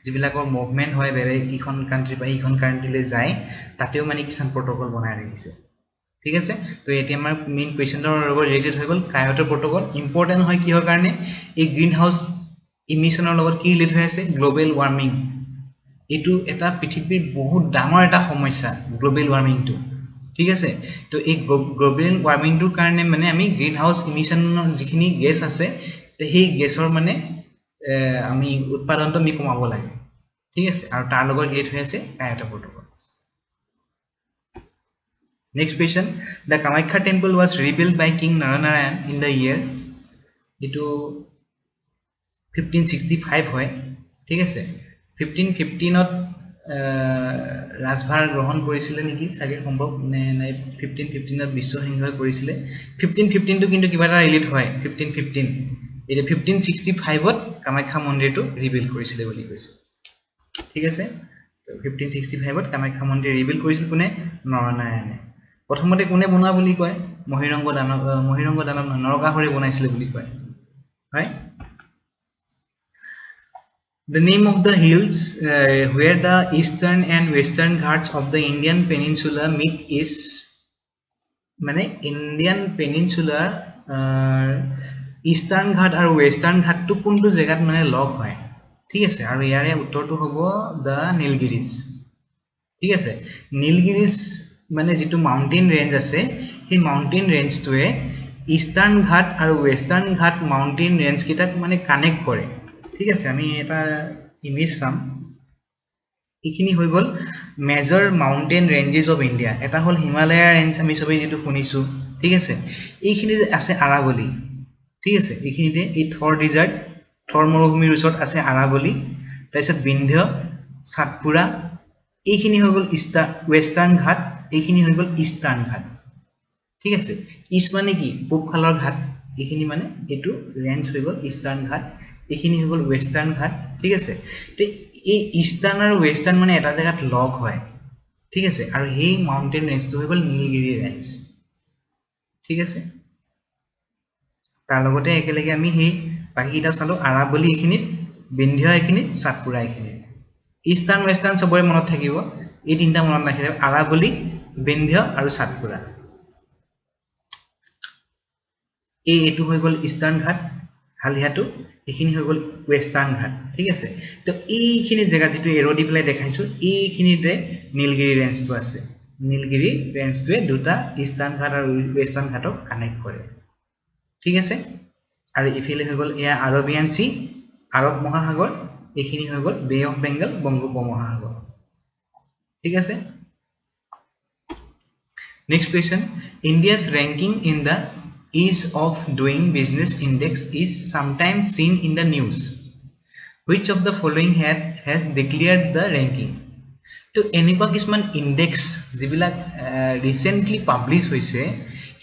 যিবিলাকৰ মুভমেন্ট হয় বেলেগ ইখন কান্ট্ৰি বা ইখন কান্ট্ৰিলে যায় তাতেও মানে কিसान protocol বনাই ৰাখিছে ঠিক আছে তো এটি আমাৰ মেইন কোৱেশ্চনৰ লগত ৰিলেটেড হৈ গল কায়োটো protocol ইম্পৰ্টেন্ট হয় কিহৰ কাৰণে এই গ্ৰীন হাউস ইমিশনৰ লগত কি ৰিলেটেড হৈ আছে গ্লোবাল ওয়াৰ্মিং এটো এটা পৃথিৱীৰ বহুত ডাঙৰ এটা সমস্যা গ্লোবাল ওয়াৰ্মিং টু ঠিক আছে তো এই গ্লোবাল ওয়াৰ্মিং টুৰ কাৰণে মানে আমি গ্ৰীন হাউস ইমিশনৰ যিখিনি গেছ আছে সেই গেছৰ মানে আমি উৎপাদনটো আমি কমাব লাগে ঠিক আছে আৰু তাৰ লগত ৰিলেটেড হৈ আছে কায়োটো protocol Next question, the Kamakhya temple was rebuilt by King Naranarayan in the year itu 1565 হয় ঠিক আছে 1515 ত ৰাজভাৰ গ্ৰহণ কৰিছিল নেকি সাগে সম্ভৱ নে 1515 ত বিশ্ব সিংহই কৰিছিল 1515 টো কিন্তু কিবা এটা ৰিলেট হয় 1515 এটা 1565 ত কামাখ্যা মন্দিৰটো ৰিবিল্ড কৰিছিল বুলি কৈছে ঠিক আছে 1565 ত কামাখ্যা মন্দিৰ ৰিবিল্ড কৰিছিল কোনে নৰনাৰায়ণে প্ৰথমতে কোনে বনোৱা বুলি কয় মহিৰংগ দানৱ নৰকাসুৰে বনাইছিল বুলি কয় হয় The name of the hills where the eastern and western ghats of the Indian peninsula meet is মানে Indian peninsula eastern ghat আৰু western ghat to কোনটো জায়গাত মানে লগ হয় ঠিক আছে আৰু ইয়াৰে উত্তৰটো হ'ব the Nilgiris ঠিক আছে Nilgiris মানে যেটো মাউন্টেন ৰেঞ্জ আছে সেই মাউন্টেন ৰেঞ্জটোৱে ইষ্টাৰ্ণ ঘাট আৰু ওয়েষ্টাৰ্ণ ঘাট মাউন্টেন ৰেঞ্জ কিটাক মানে কানেক্ট কৰে ঠিক আছে আমি এটা ইমেজ চাম ইখিনি হৈ গল মেজৰ মাউন্টেন ৰেঞ্জেস অফ ইন্ডিয়া এটা হল হিমালয়া ৰেঞ্জ আমি সবেই যেটো শুনিছো ঠিক আছে এইখিনি আছে আৰাৱলী ঠিক আছে এইখিনিতে এই থৰ ডিজাৰ্ট থৰ মৰুভূমিৰ ওচৰত আছে আৰাৱলী তাৰপিছত বিন্ধ্য সাতপুৰা এইখিনি হৈ গল ওয়েষ্টাৰ্ণ ঘাট এইখিনি হৈ গল ইষ্টাৰ্ণ ঘাট ঠিক আছে ইষ্ট মানে কি পূবফালৰ ঘাট এইখিনি মানে এটো ৰেঞ্জ হৈ গল ইষ্টাৰ্ণ ঘাট এইখিনি হৈ গল ওয়েষ্টাৰ্ণ ঘাট ঠিক আছে তে এই ইষ্টাৰ্ণ আৰু ওয়েষ্টাৰ্ণ মানে এটা জায়গাত লগ হয় ঠিক আছে আৰু এই মাউন্টেন ৰেঞ্জটো হৈ গল নীলগিৰি ৰেঞ্জ ঠিক আছে তাৰ লগতে একেলগে আমি এই বাকিটা চালো আৰাৱলী এইখিনিত বিন্ধ্য এইখিনিত সাতপুৰা এইখিনিত ইষ্টাৰ্ণ ওয়েষ্টাৰ্ণ সবৰে মনত থাকিব এই তিনটা মনত ৰাখিলে আৰাৱলী বিন্ধ্য আৰু সাতপুৰা এইটো হৈ গল ইষ্টাৰ্ণ ঘাট হালিয়াটো এইখিনি হৈ গল ওয়েষ্টাৰ্ণ ঘাট ঠিক আছে তো এইখিনি জায়গা যেটো এৰো দি প্লাই দেখাইছো এইখিনিতে নীলগিৰি ৰেঞ্জটো আছে নীলগিৰি ৰেঞ্জটোৱে দুটা ইষ্টাৰ্ণ ঘাট আৰু ওয়েষ্টাৰ্ণ ঘাটক কানেক্ট কৰে ঠিক আছে আৰু ইফালে হৈ গল এয়া আৰবিয়ান সি আৰব মহাসাগৰ এইখিনি হৈ গল বে অফ বেংগল বংগোপমহাসাগৰ ঠিক আছে Next question, India's ranking in the ease of doing business index is sometimes seen in the news. Which of the following has declared the ranking? To এনেকুৱা কিছুমান index যিবিলাক recently publish হৈছে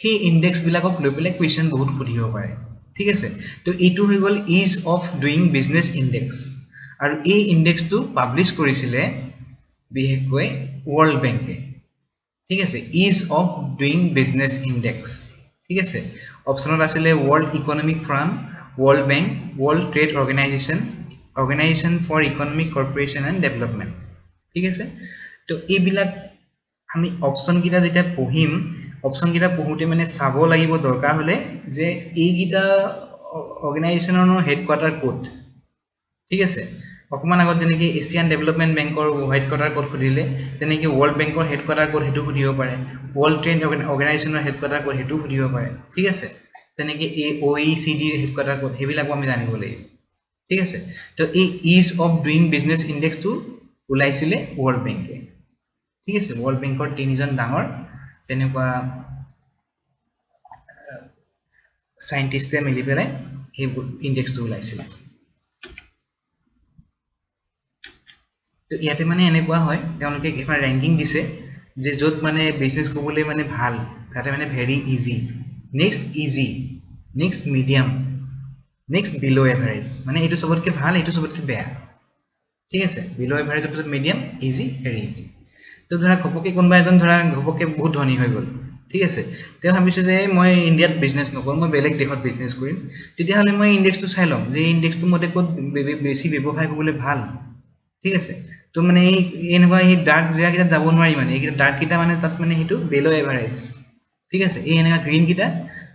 সেই index বিলাকক লৈ পেলাই question বহুত সুধিব পাৰে ঠিক আছে তো এইটো হৈ গল ease of doing business index আৰু এই indexটো publish কৰিছিলে বিশেষকৈ World Bank ঠিক আছে ease of doing business index ঠিক আছে অপচনত আছিল World Economic Forum World Bank World Trade Organization for Economic Cooperation and Development ঠিক আছে তো এইবিলাক আমি অপচন কিটা যেটা পঢ়িম অপচন কিটা পঢ়োতে মানে চাব লাগিব দৰকাৰ হলে যে এই কিটা অৰ্গানাইজেচনৰ হেডকোয়াৰ্টাৰ কোড ঠিক আছে অকমান আগত যেনেকি এছিয়ান ডেভেলপমেন্ট বেংকৰ হেডকোয়াৰ্টাৰ কোড খুদিলে তেনেকি ওয়াৰ্ল্ড বেংকৰ হেডকোয়াৰ্টাৰ কোড হেতু খুদিব পাৰে ওয়াৰ্ল্ড ট্ৰেড অৰ্গানাইজেচনৰ হেডকোয়াৰ্টাৰ কোড হেতু খুদিব পাৰে ঠিক আছে তেনেকি এই OECD হেডকোয়াৰ্টাৰ কোড হেবিলাকো আমি জানিব লাগিব ঠিক আছে তো এই ease of doing business index to উলাইছিলে ওয়াৰ্ল্ড বেংকে ঠিক আছে ওয়াৰ্ল্ড বেংকৰ তিনিজন ডাঙৰ তেনেকুৱা সাইন্টিষ্টে মিলি পেলাই এই ইনডেক্সটো উলাইছিলে তো ইয়াতে মানে এনেকুৱা হয় তেওঁলোকে এখন ৰ্যাঙ্কিং দিছে যে যত মানে বিজনেস কৰিবলৈ মানে ভাল তাতে মানে very easy next easy next medium, next বিলো এভাৰেজ, মানে এইটো সবতকৈ ভাল, এইটো সবতকৈ বেয়া, ঠিক আছে। বিলো এভাৰেজৰ পিছত মিডিয়াম, ইজি, ভেৰি ইজি। তো ধৰা ঘপকে কোনোবা এজন ধৰা ঘপকে বহুত ধনী হৈ গ'ল, ঠিক আছে, তেওঁ ভাবিছে যে মই ইণ্ডিয়াত বিজনেছ নকৰোঁ, মই বেলেগ দেশত বিজনেছ কৰিম, তেতিয়াহ'লে মই ইণ্ডেক্সটো চাই ল'ম যে ইণ্ডেক্সটো মতে ক'ত বেছি ব্যৱসায় কৰিবলৈ ভাল, ঠিক আছে। তো মানে এই এনেকুৱা এই ডাৰ্ক জেগাকেইটাত যাব নোৱাৰি, মানে এইকেইটা ডাৰ্ককেইটা মানে তাত মানে সেইটো বেলো এভাৰেজ, ঠিক আছে। এই এনেকুৱা গ্ৰীণকেইটা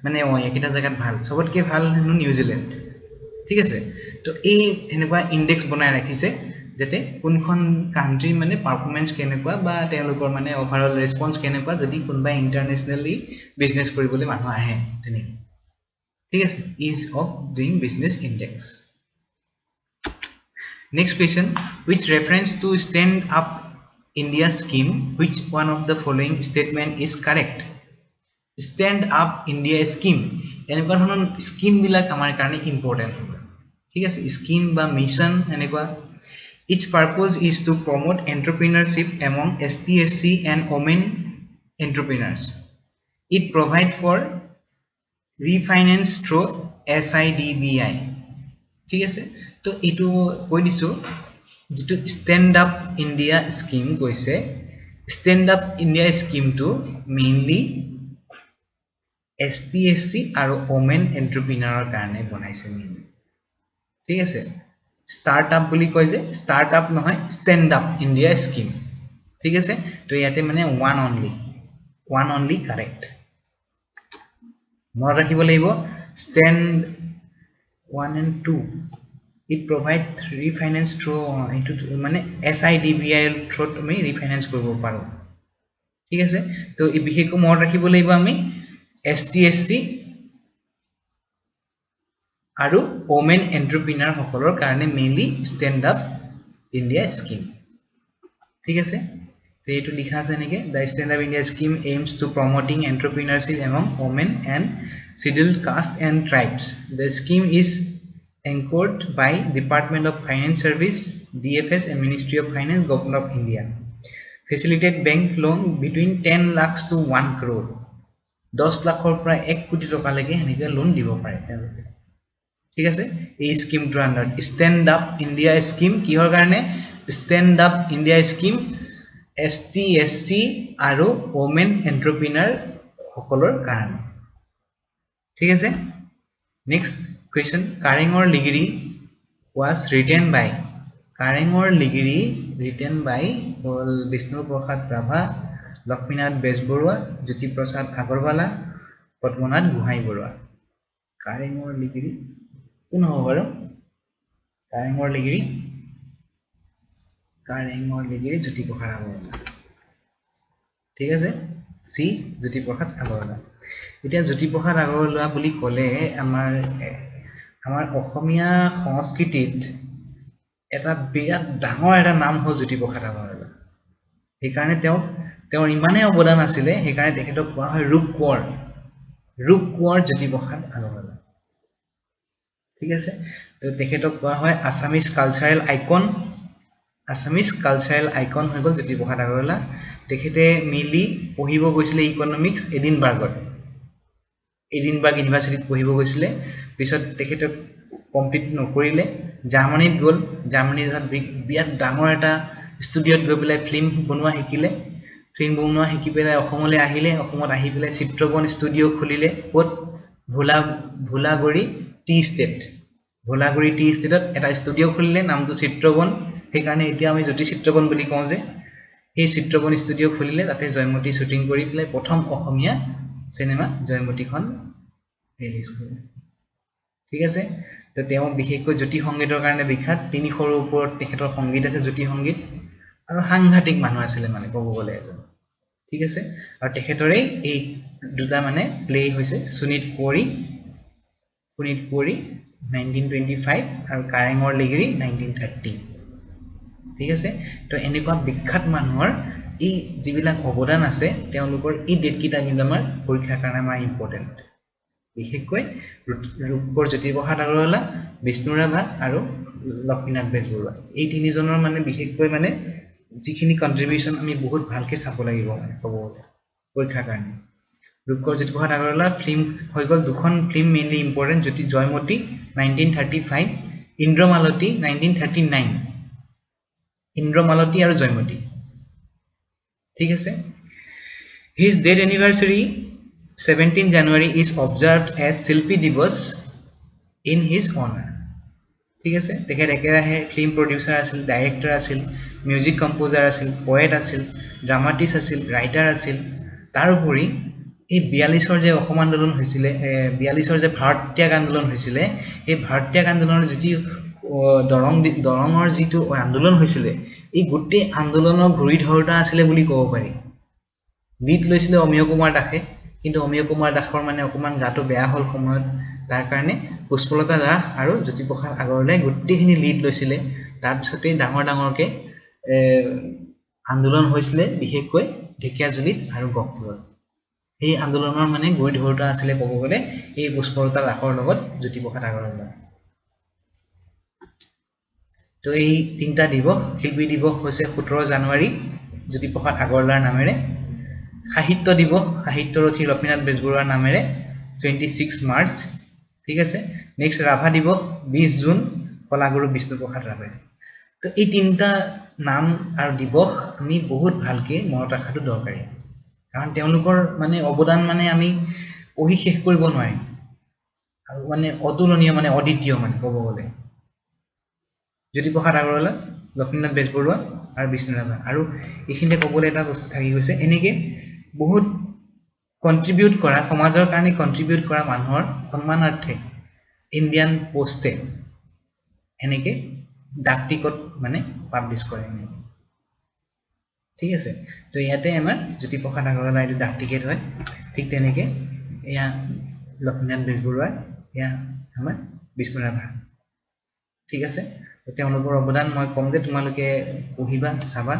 মানে এইকেইটা জেগাত ভাল, চবতকৈ ভাল হেনো নিউজিলেণ্ড, ঠিক আছে। তো এই এনেকুৱা ইণ্ডেক্স বনাই ৰাখিছে যাতে কোনখন কাণ্ট্ৰি মানে পাৰফৰ্মেঞ্চ কেনেকুৱা বা তেওঁলোকৰ মানে অভাৰঅল ৰেছপন্স কেনেকুৱা যদি কোনোবা ইণ্টাৰনেশ্যনেলি বিজনেছ কৰিবলৈ মানুহ আহে তেনেকৈ, ঠিক আছে। Is of doing business index. Next question, which reference to Stand Up India scheme, which one of the following statement is correct? Stand Up India scheme এনেকুৱা ধৰণৰ স্কিম বিলাক আমাৰ কাৰণে ইম্পৰ্টেণ্ট হ'ব, ঠিক আছে। স্কিম বা মিছন এনেকুৱা, its purpose is to promote entrepreneurship among ST SC and women entrepreneurs. It provide for refinance through SIDBI, ঠিক আছে। তো এইটো কৈ দিছোঁ, যিটো ষ্টেণ্ড আপ ইণ্ডিয়া স্কিম কৈছে, ষ্টেণ্ড আপ ইণ্ডিয়া স্কিমটো মেইনলি ST SC আৰু ওমেন এণ্টাৰপ্ৰিনাৰৰ কাৰণে বনাইছে মেইনলি, ঠিক আছে। ষ্টাৰ্ট আপ বুলি কয় যে, ষ্টাৰ্ট আপ নহয়, ষ্টেণ্ড আপ ইণ্ডিয়া স্কিম, ঠিক আছে। তো ইয়াতে মানে ওৱান অনলি কাৰেক্ট মনত ৰাখিব লাগিব। Stand 1 and 2, it provide refinance through এইটো মানে SIDBI থ্ৰুত আমি ৰিফাইনেন্স কৰিব পাৰোঁ, ঠিক আছে। তো এই বিশেষকৈ মনত ৰাখিব লাগিব আমি ST SC আৰু ওমেন এণ্টাৰপ্ৰিনাৰ সকলৰ কাৰণে mainly stand up India scheme, ঠিক আছে। তো এইটো লিখা আছে এনেকৈ, the stand up India scheme aims to promoting entrepreneurship among women and scheduled caste and tribes. The scheme is anchored by Department of Finance Service, DFS and Ministry of Finance, Government of India. Facilitate bank loan between 10 lakhs to 1 crore. 10 লাখৰ পৰা 1 কোটি টকালৈকে এনেকৈ loan দিব পাৰে তেওঁলোকে, ঠিক আছে। এই স্কিমটোৰ আণ্ডাৰত ষ্টেণ্ড আপ ইণ্ডিয়া স্কিম কিহৰ কাৰণে? Stand up India scheme ST SC আৰু ওমেন এণ্টাৰপ্ৰিনাৰ সকলৰ কাৰণে, ঠিক আছে। Next question, Karengor Ligiri was written by, Karengor Ligiri written by Vishnu Prasad Prabha, Lakshminath Bezborua, Jyoti Prasad Agarwala, Padmanath Gohai Borua. Karengor Ligiri কোন হ'ব বাৰু? Karengor Ligiri Jyoti Prasad Agarwala, ঠিক আছে। C Jyoti Prasad Agarwala. এতিয়া জ্যোতি প্ৰসাদ আগৰৱালা বুলি ক'লে আমাৰ অসমীয়া সংস্কৃতিত এটা বিৰাট ডাঙৰ এটা নাম হ'ল জ্যোতিপ্ৰসাদ আগৰৱালা। সেইকাৰণে তেওঁৰ ইমানেই অৱদান আছিলে, সেইকাৰণে তেখেতক কোৱা হয় ৰূপকোঁৱৰ জ্যোতিপ্ৰসাদ আগৰৱালা, ঠিক আছে। তো তেখেতক কোৱা হয় আছামিজ কালচাৰেল আইকন হৈ গ'ল জ্যোতিপ্ৰসাদ আগৰৱালা। তেখেতে মেইনলি পঢ়িব গৈছিলে ইকনমিক্স এডিনবাৰ্গ ইউনিভাৰ্চিটিত পঢ়িব গৈছিলে। পিছত তেখেতে কমপ্লিট নকৰিলে, জাৰ্মানীত গ'ল, জাৰ্মানীত বিৰাট ডাঙৰ এটা ষ্টুডিঅ'ত গৈ পেলাই ফিল্ম বনোৱা শিকি পেলাই অসমলৈ আহিলে। অসমত আহি পেলাই চিত্ৰবন ষ্টুডিঅ' খুলিলে, ক'ত? ভোলাগুৰি টি ষ্টেটত এটা ষ্টুডিঅ' খুলিলে, নামটো চিত্ৰবন। সেইকাৰণে এতিয়া আমি জ্যোতি চিত্ৰবন বুলি কওঁ যে, সেই চিত্ৰবন ষ্টুডিঅ' খুলিলে, তাতে জয়মতী শ্বুটিং কৰি পেলাই প্ৰথম অসমীয়া চিনেমা জয়মতীখন ৰিলিজ কৰিলে, ঠিক আছে। তো তেওঁ বিশেষকৈ জ্যোতি সংগীতৰ কাৰণে বিখ্যাত। ৩০০ৰ ওপৰত তেখেতৰ সংগীত আছে, জ্যোতি সংগীত, আৰু সাংঘাতিক মানুহ আছিলে মানে ক'ব গ'লে এজন, ঠিক আছে। আৰু তেখেতৰে এই দুটা মানে প্লে হৈছে শোণিত কুঁৱৰী 1925 আৰু কাৰেঙৰ লিগিৰি 1930, ঠিক আছে। তো এনেকুৱা বিখ্যাত মানুহৰ এই যিবিলাক অৱদান আছে, তেওঁলোকৰ এই ডেটকেইটা কিন্তু আমাৰ পৰীক্ষাৰ কাৰণে আমাৰ ইম্পৰ্টেণ্ট। বিশেষকৈ ৰূপকোঁৱৰ জ্যোতিপ্ৰসাদ আগৰৱালা, বিষ্ণু ৰাভা আৰু লক্ষ্মীনাথ বেজবৰুৱা, এই তিনিজনৰ মানে বিশেষকৈ মানে যিখিনি কণ্ট্ৰিবিউশ্যন আমি বহুত ভালকৈ চাব লাগিব মানে ক'ব গ'লে পৰীক্ষাৰ কাৰণে। ৰূপকোঁৱৰ জ্যোতিপ্ৰসাদ আগৰৱালা ফিল্ম হৈ গ'ল দুখন ফিল্ম মেইনলি ইম্পৰ্টেণ্ট জ্যোতি জয়মতী 1935 ইন্দ্ৰমালতী 1939 ইন্দ্ৰমালতী আৰু জয়মতী ঠিক আছে his death anniversary 17 January is observed as Shilpi Divas in his honor ঠিক আছে তেখেত একেৰাহে ফিল্ম প্ৰডিউচাৰ আছিল ডাইৰেক্টৰ আছিল মিউজিক কম্পোজাৰ আছিল পোয়েট আছিল ড্ৰামাটিষ্ট আছিল ৰাইটাৰ আছিল তাৰ উপৰি এই 42 যে অসম আন্দোলন হৈছিল 42 যে ভাৰত ত্যাগ আন্দোলন হৈছিল এই ভাৰত ত্যাগ আন্দোলনৰ যি দৰঙৰ যিটো আন্দোলন হৈছিল এই গোটেই আন্দোলনৰ ঘূৰি ধৰোতা আছিল বুলি ক'ব পাৰি লিড লৈছিল অমিয় কুমাৰ দাসে কিন্তু অমিয় কুমাৰ দাসৰ মানে অকমান গাটো বেয়া হল সময়ত তাৰ কাৰণে পুষ্পলতা দাস আৰু জ্যোতিপ্ৰসাদ আগৰৱালাই গোটেইখিনি লিড লৈছিল তাৰ পিছতে ডাঙৰকে আন্দোলন হৈছিল বিশেষকৈ ঢেকিয়াজুলিত আৰু গহপুৰত এই আন্দোলনৰ মানে গৈ ধৰোতা আছিল ক'ব গ'লে এই পুষ্পলতা দাসৰ লগত জ্যোতিপ্ৰসাদ আগৰৱালা তো এই তিনটা দিৱস শিল্পী দিৱস হৈছে 17 জানুৱাৰী জ্যোতিপ্ৰসাদ আগৰৱালাৰ নামেৰে সাহিত্য দিৱস সাহিত্যৰথী লক্ষ্মীনাথ বেজবৰুৱাৰ নামেৰে 26 মাৰ্চ ঠিক আছে নেক্সট ৰাভা দিৱস 20 জুন কলাগুৰু বিষ্ণুপ্ৰসাদ ৰাভাই তো এই তিনটা নাম আৰু দিৱস আমি বহুত ভালকে মনত ৰাখাটো দৰকাৰী কাৰণ তেওঁলোকৰ মানে অৱদান মানে আমি পঢ়ি শেষ কৰিব নোৱাৰিম আৰু মানে অতুলনীয় মানে অদ্বিতীয় মানে ক'ব গ'লে জ্যোতিপ্ৰসাদ আগৰৱালা লক্ষ্মীনাথ বেজবৰুৱা আৰু বিষ্ণু ৰাভা আৰু এইখিনিতে ক'বলৈ এটা বস্তু থাকি গৈছে এনেকে বহুত কন্ট্ৰিবিউট কৰা সমাজৰ কাৰণে কন্ট্ৰিবিউট কৰা মানুহৰ সন্মানাৰ্থে ইণ্ডিয়ান পোষ্টে এনেকে ডাক টিকট মানে পাবলিশ কৰে ঠিক আছে তো ইয়াতে আমাৰ জ্যোতিপ্ৰসাদ আগৰৱালা এইটো ডাক টিকেট হয় ঠিক তেনেকে এয়া লক্ষ্মীনাথ বেজবৰুৱা এয়া আমাৰ বিষ্ণু ৰাভা ঠিক আছে তেওঁলোকৰ অৱদান মই কম যে তোমালোকে পঢ়িবা চাবা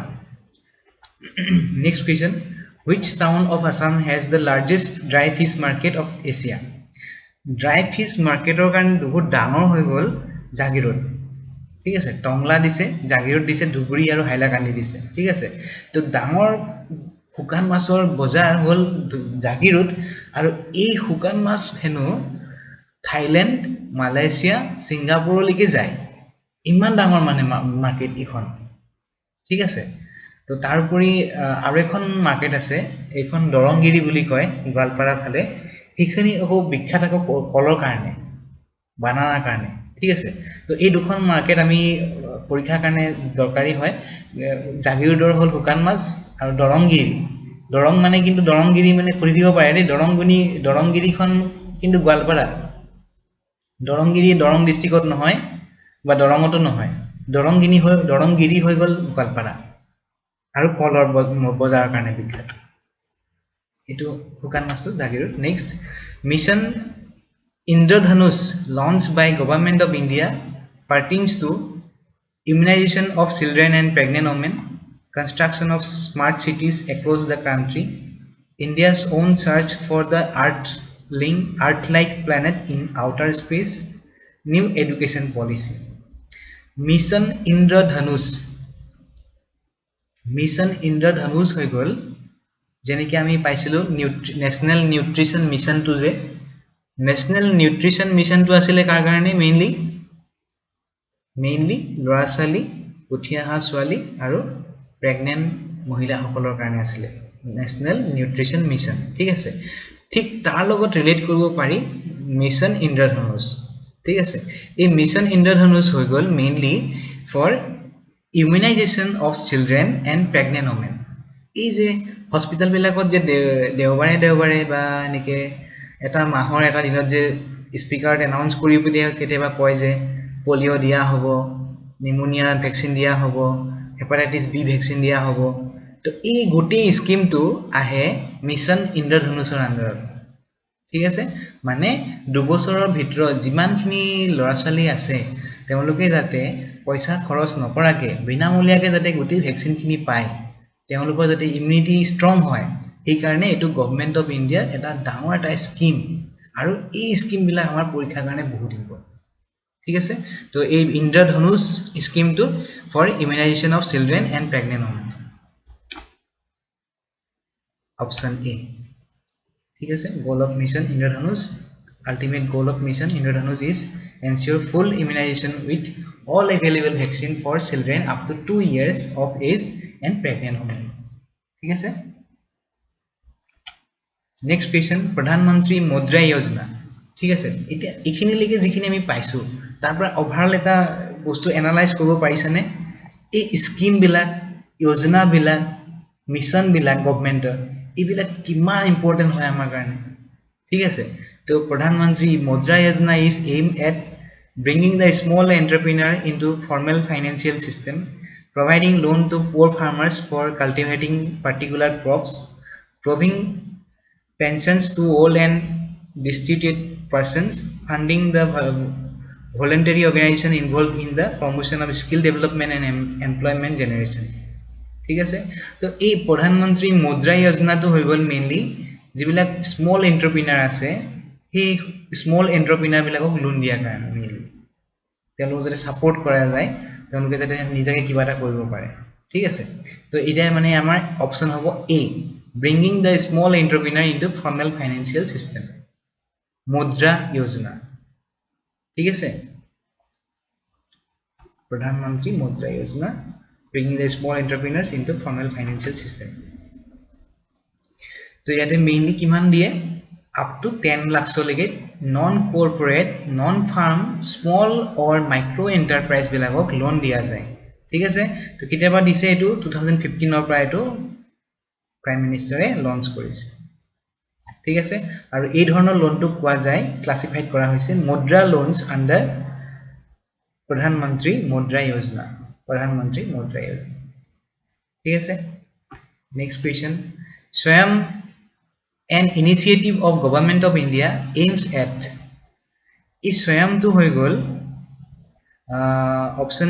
next question which town of Assam has the largest dry fish market of Asia dry fish marketor কাৰণে বহুত ডাঙৰ হৈ গ'ল জাগিৰোড ঠিক আছে টংলা দিছে জাগিৰোড দিছে ধুবুৰী আৰু হাইলাকান্দি দিছে ঠিক আছে তো ডাঙৰ শুকান মাছৰ বজাৰ হ'ল জাগিৰোড আৰু এই শুকান মাছ হেনো থাইল্যান্ড মালয়েছিয়া সিঙ্গাপুৰলৈকে যায় ইমান ডাঙৰ মানে মাৰ্কেট এখন ঠিক আছে তো তাৰ উপৰি আৰু এখন মাৰ্কেট আছে এইখন দৰংগিৰি বুলি কয় গোৱালপাৰা ফালে সেইখিনি আকৌ বিখ্যাত আকৌ কলৰ কাৰণে বানানাৰ কাৰণে ঠিক আছে তো এই দুখন মাৰ্কেট আমি পৰীক্ষাৰ কাৰণে দৰকাৰী হয় জাগিৰোডৰ হ'ল শুকান মাছ আৰু দৰং মানে কিন্তু দৰংগিৰি মানে খুলি দিব পাৰে দেই দৰংগিৰিখন কিন্তু গোৱালপাৰা দৰংগিৰি দৰং ডিস্ট্ৰিক্টত নহয় বা দৰঙতো নহয় দৰংগিৰি হৈ গ'ল গোৱালপাৰা আৰু কলৰ বজাৰৰ কাৰণে বিখ্যাত এটো শুকান মাছটো Jagiroad next mission Indradhanush launched by government of India pertains to immunization of children and pregnant women construction of smart cities across the country India's own search for the earth-like planet in outer space new education policy mission Indradhanush হৈ গ'ল যেনেকৈ আমি পাইছিলো national nutrition মিশনটো যে national nutrition মিশনটো আছিল কাৰ কাৰণে mainly ল'ৰা ছোৱালী উঠি অহা ছোৱালী আৰু প্ৰেগনেন্ট মহিলাসকলৰ কাৰণে আছিল নেশনেল নিউট্ৰিচন মিশন ঠিক আছে ঠিক তাৰ লগত ৰিলেট কৰিব পাৰি মিশন ইন্দ্ৰধনুষ ঠিক আছে এই মিশন ইন্দ্ৰধনুষ হৈ গ'ল mainly for immunization of children and pregnant women এই যে হস্পিটাল বিলাকত যে দেওবাৰে বা এনেকে এটা মাহৰ এটা দিনত যে স্পিকাৰত এনাউন্স কৰি পিনে কেতিয়াবা কয় যে পলিও দিয়া হ'ব নিউমোনিয়া ভ্যাকচিন দিয়া হ'ব হেপাটাইটিস বি ভ্যাকচিন দিয়া হ'ব তো এই গোটেই স্কিমটো আহে মিশন ইন্দ্ৰধনুষৰ আন্ডাৰত ঠিক আছে মানে 2 বছৰৰ ভিতৰত যিমানখিনি ল'ৰা ছোৱালী আছে তেওঁলোকে যাতে পইচা খৰচ নকৰাকে বিনামূলীয়াকে যাতে গোটেই ভ্যাকচিনখিনি পায় তেওঁলোকৰ যাতে ইমিউনিটি ষ্ট্ৰং হয় এই কাৰণে এটো গভৰ্নমেন্ট অফ ইন্ডিয়া এটা ডাঙৰ এটা স্কিম আৰু এই স্কিম বিলাক আমাৰ পৰীক্ষাৰ কাৰণে বহুত ইম্পৰ্টেন্ট ঠিক আছে তো এই ইন্দ্ৰধনুষ স্কিমটো for immunization of children and pregnant women option A ঠিক আছে goal of mission Indradhanush ultimate goal of mission Indradhanush is ensure full immunization with all available vaccine for children up to 2 years of age and pregnant women ঠিক আছে next question pradhan mantri mudra yojana ঠিক আছে এটা এখিনি লৈকে যিখিনি আমি পাইছো তাৰ পৰা ওভাৰঅল এটা বস্তু এনালাইজ কৰিব পাৰিছানে এই স্কিম বিলাক যোজনা বিলাক মিশন বিলাক গভৰ্ণমেন্টৰ ইবিলাক কিমান ইম্পৰ্টেন্ট হয় আমাৰ কাৰণে ঠিক আছে তো প্ৰধান মন্ত্ৰী মুদ্ৰা যোজনা is aimed at bringing the small entrepreneur into formal financial system providing loan to poor farmers for cultivating particular crops providing pensions to old and destitute persons funding the voluntary organization involved in the promotion of skill development and employment generation ঠিক আছে তো এই প্ৰধানমন্ত্ৰী মুদ্ৰা যোজনাটো হৈ গল mainly যিবিলাক small এন্টাৰপ্ৰেনাৰ আছে সেই স্মল এন্টাৰপ্ৰেনাৰ বিলাকক লোন দিয়াৰ কাৰণে মেইনলি তেওঁলোকক যাতে সাপোৰ্ট কৰা যায় তেওঁলোকে যাতে নিজকে কিবা এটা কৰিব পাৰে ঠিক আছে তো এটা মানে আমাৰ অপচন হ'ব এ bringing the small entrepreneur into formal financial system মুদ্ৰা যোজনা ঠিক আছে প্ৰধানমন্ত্ৰী মুদ্ৰা যোজনা bringing the small entrepreneurs into formal financial system তো ইয়াতে মেইনলি কিমান দিয়ে up to 10 lakhs লৈকে non corporate non farm small or micro enterprise বিলাকক লোন দিয়া যায় ঠিক আছে তো কিতাবা দিছে এটো 2015 ৰ পৰা এটো প্ৰাইম মিনিষ্টাৰে লঞ্চ কৰিছে ঠিক আছে আৰু এই ধৰণৰ লোনটো কোৱা যায় ক্লাসিফাইড কৰা হৈছে মুদ্ৰা লোনস আন্ডাৰ প্ৰধানমন্ত্ৰী মুদ্ৰা যোজনা প্ৰধানমন্ত্ৰী মুদ্ৰা যোজনা ঠিক আছে নেক্সট কোৱেশ্চন স্বয়ং an initiative of government of India aims at is swayam to hoy gol option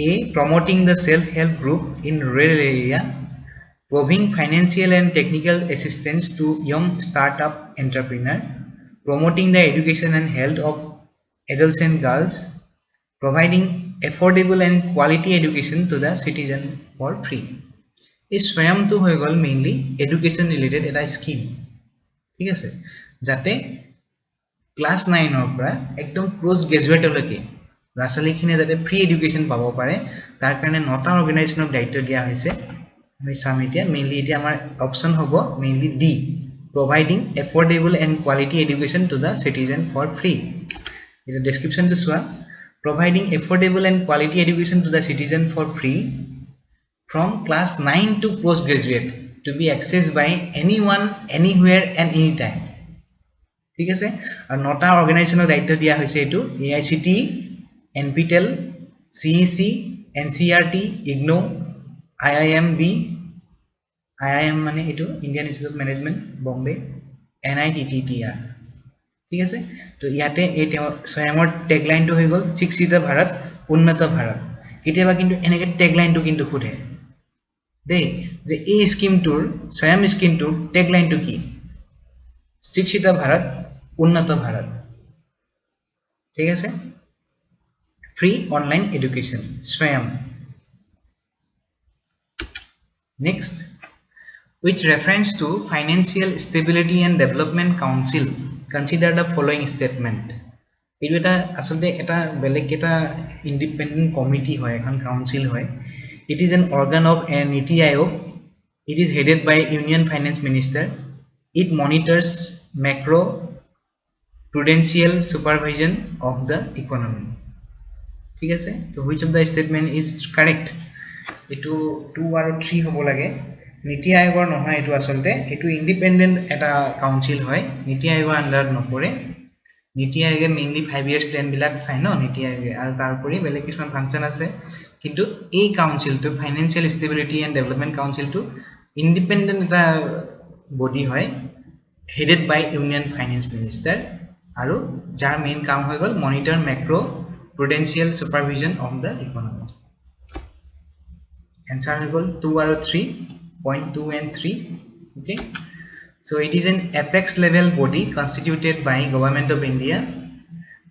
A promoting the self help group in rural area providing financial and technical assistance to young startup entrepreneur promoting the education and health of adults and girls providing affordable and quality education to the citizen for free is swayam to hoy gol mainly education related eta scheme ঠিক আছে যাতে class 9 ৰ পৰা একদম post graduate লৈকে ৰাছালিখিনি যাতে free education পাব পাৰে তাৰ কাৰণে নটা অৰ্গানাইজেচনক দায়িত্ব দিয়া হৈছে আমি সামিতিয়া মেইনলি এতিয়া আমাৰ অপচন হ'ব mainly D providing affordable and quality education to the citizen for free এটা ডেসক্ৰিপচনটো চোৱা providing affordable and quality education to the citizen for free from class 9 to postgraduate to be accessed by anyone anywhere and anytime ঠিক আছে আৰু নটা অৰ্গানাইজেচনৰ দায়িত্ব দিয়া হৈছে এটো AICT NPTEL CEC NCERT IGNOU IIMB IIM মানে এটো Indian institute of management Bombay NITTR ঠিক আছে তো ইয়াতে এই স্বয়মৰ ট্যাগলাইনটো হৈ গল শিক্ষিত ভাৰত উন্নত ভাৰত কেতিয়াবা কিন্তু এনেকে ট্যাগলাইনটো কিন্তু খুধে দেই যে এই স্কিমটোৰ স্বয়ম স্কিমটোৰ ট্যাগলাইনটো কি শিক্ষিত ভাৰত উন্নত ভাৰত ঠিক আছে free online education swayam next with reference to financial stability and development council consider the following statement এটা আসলে এটা বেলেগ এটা independent committee হয় এখন council হয় it is an organ of NITI Aayog it is headed by union finance minister it monitors macro prudential supervision of the economy ঠিক আছে তো which of the statement is correct এটো 2 আৰু 3 হ'ব লাগে নীতি আয়োগৰ নহয় এটো আসলতে এটো ইন্ডিপেন্ডেন্ট এটা কাউন্সিল হয় নীতি আয়োগৰ আন্ডাৰত নপৰে নীতি আয়োগে মেইনলি 5 ইয়াৰ্স প্ল্যান বিলাক চাই ন নীতি আয়োগে আৰু তাৰপৰি বেলেগ কিছুমান ফাংচন আছে কিন্তু এই কাউন্সিলটো ফাইনান্সিয়াল ষ্টেবিলিটি এন্ড ডেভেলপমেন্ট কাউন্সিলটো ইন্ডিপেন্ডেন্ট এটা বডি হয় headed by union finance minister আৰু যাৰ মেইন কাম হৈ গল monitor macro prudential supervision of the economy answer হৈ গল 2 আৰু 3.2 and 3 okay so it is an apex level body constituted by government of India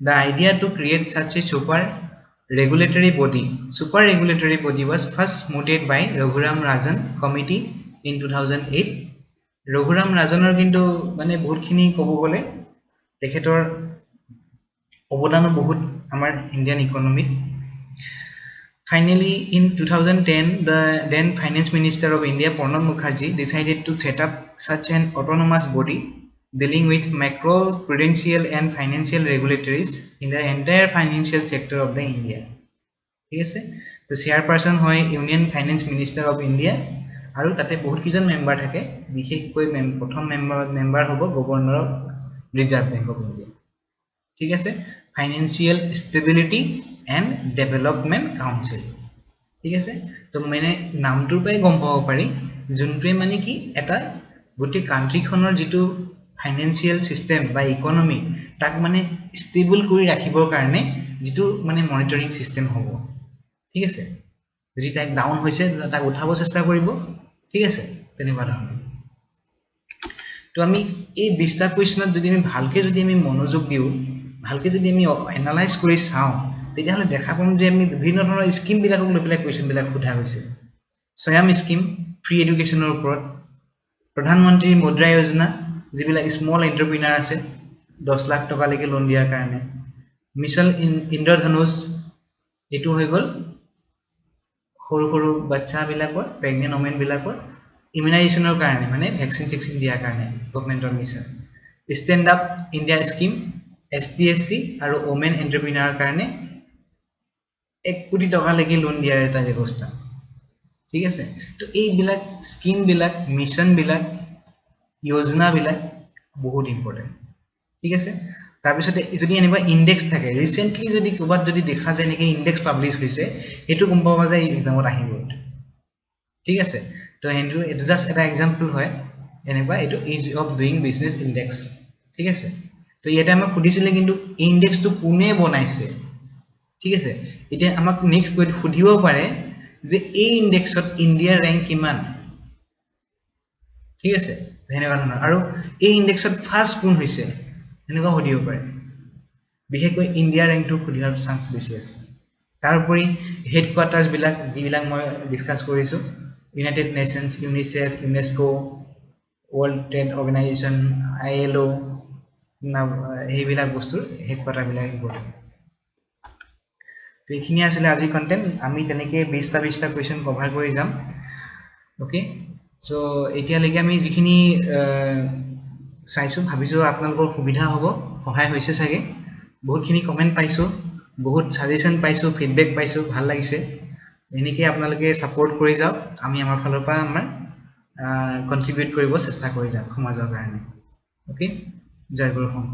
the idea to create such a super regulatory body was first mooted by Raghuram Rajan committee in 2008 Raghuram ৰাজনৰ কিন্তু মানে বহুতখিনি ক'ব গ'লে তেখেতৰ অৱদানো বহুত আমাৰ Indian ইকনমিত Finally, in 2010, the then Finance Minister of India, Pranab Mukherjee, decided to set up such an autonomous body dealing with macro-prudential and financial regulatories in the entire financial sector of the India. Yes, the chairperson hoy Union Finance Minister of India, aru tate bahut kijon member thake, bishekkoi prothom member hobo Governor of Reserve Bank of India. ঠিক আছে financial stability and development council ঠিক আছে তো মানে নামটোৰ পৰাই গম পাব পাৰি যোনটোৱে মানে কি এটা গোটেই কান্ট্ৰিখনৰ যিটো ফাইনান্সিয়াল সিস্টেম বা ইকনমি তাক মানে ষ্টেবল কৰি ৰাখিবৰ কাৰণে যিটো মানে মনিটৰিং সিস্টেম হ'ব ঠিক আছে যদি তাক ডাউন হৈছে তাক উঠাব চেষ্টা কৰিব ঠিক আছে তেনেকুৱা ধৰণৰ তো আমি এই 20টা কোৱেশ্চনত যদি আমি ভালকে যদি আমি মনোযোগ দিও ভালকে যদি আমি এনালাইজ কৰি চাও তেতিয়াহলে দেখা পাম যে আমি বিভিন্ন ধৰণৰ স্কিম বিলাকক লৈ পেলাই কোৱেশ্চন বিলাক সোধা হৈছে স্বয়ম স্কিম ফ্ৰী এডুকেশ্যনৰ ওপৰত প্ৰধানমন্ত্ৰী মুদ্ৰা যোজনা যিবিলাক স্মল এন্টাৰপ্ৰেনাৰ আছে 10 লাখ টকা লৈকে লোন দিয়াৰ কাৰণে মিছন ইন্দ্ৰধনুষ এটো হৈ গল সৰু সৰু বাচ্চা বিলাকৰ প্ৰেগনেন্ট ওমেন বিলাকৰ ইমিউনাইজেশনৰ কাৰণে মানে ভ্যাকচিন দিয়াৰ কাৰণে গভৰ্ণমেন্টৰ mission stand up India scheme STSC আৰু ওমেন এন্টাৰপ্ৰেনাৰৰ কাৰণে 1 কোটি টকা লৈকে লোন দিয়াৰ এটা ব্যৱস্থা ঠিক আছে তো এই বিলাক স্কিম বিলাক মিছন বিলাক যোজনা বিলাক বহুত ইম্পৰ্টেন্ট ঠিক আছে তাৰ পিছতে যদি এনেকুৱা ইনডেক্স থাকে ৰিসেন্টলি যদি ক'বাত যদি দেখা যায় নেকি ইনডেক্স পাবলিশ হৈছে এটো গম পাবা যে এক্সামত আহিব ঠিক আছে তো এটো জাস্ট এটা এক্সাম্পল হয় এনেকুৱা এটো is of doing business index ঠিক আছে তো ইয়াতে আমাক খুদিছিলে কিন্তু ইনডেক্সটো কোনে বনাইছে ঠিক আছে এতিয়া আমাক নেক্সট কোৱেট খুদিব পাৰে যে এই ইনডেক্সত ইন্ডিয়াৰ ৰ্যাঙ্ক কিমান ঠিক আছে এনেকুৱা ধৰণৰ আৰু এই ইনডেক্সত ফাৰ্স্ট কোন হৈছে এনেকুৱা খুদিব পাৰে বিশেষকৈ ইন্ডিয়াৰ ৰ্যাঙ্কটো খুদিৱাৰ চান্স বেছি আছে তাৰোপৰি হেডকোৱাৰ্টাৰ্স বিলাক যিবিলাক মই ডিসকাস কৰিছো United Nations UNICEF UNESCO World Trade Organization ILO এইবিলাক বস্তুৰ হেডকোৱাৰ্টাৰ বিলাক ইম্পৰ্টেন্ট তো এইখিনি আছিল আজি কন্টেন্ট আমি তেনেকে 20টা কোৱেশ্চন কভাৰ কৰি যাম ওকে সো এতিয়া লাগি আমি যিখিনি চাইছো ভাবিছো আপোনালোকৰ সুবিধা হ'ব সহায় হৈছে চাগে বহুতখিনি কমেন্ট পাইছো বহুত সাজেশন পাইছো ফিডব্যাক পাইছো ভাল লাগিছে এনেকৈ আপোনালোকে সাপোৰ্ট কৰি যাওক আমি আমাৰ ফালৰ পৰা আমাৰ কন্ট্ৰিবিউট কৰিব চেষ্টা কৰি যাম সমাজৰ কাৰণে ওকে জয় গুৰু শংকৰ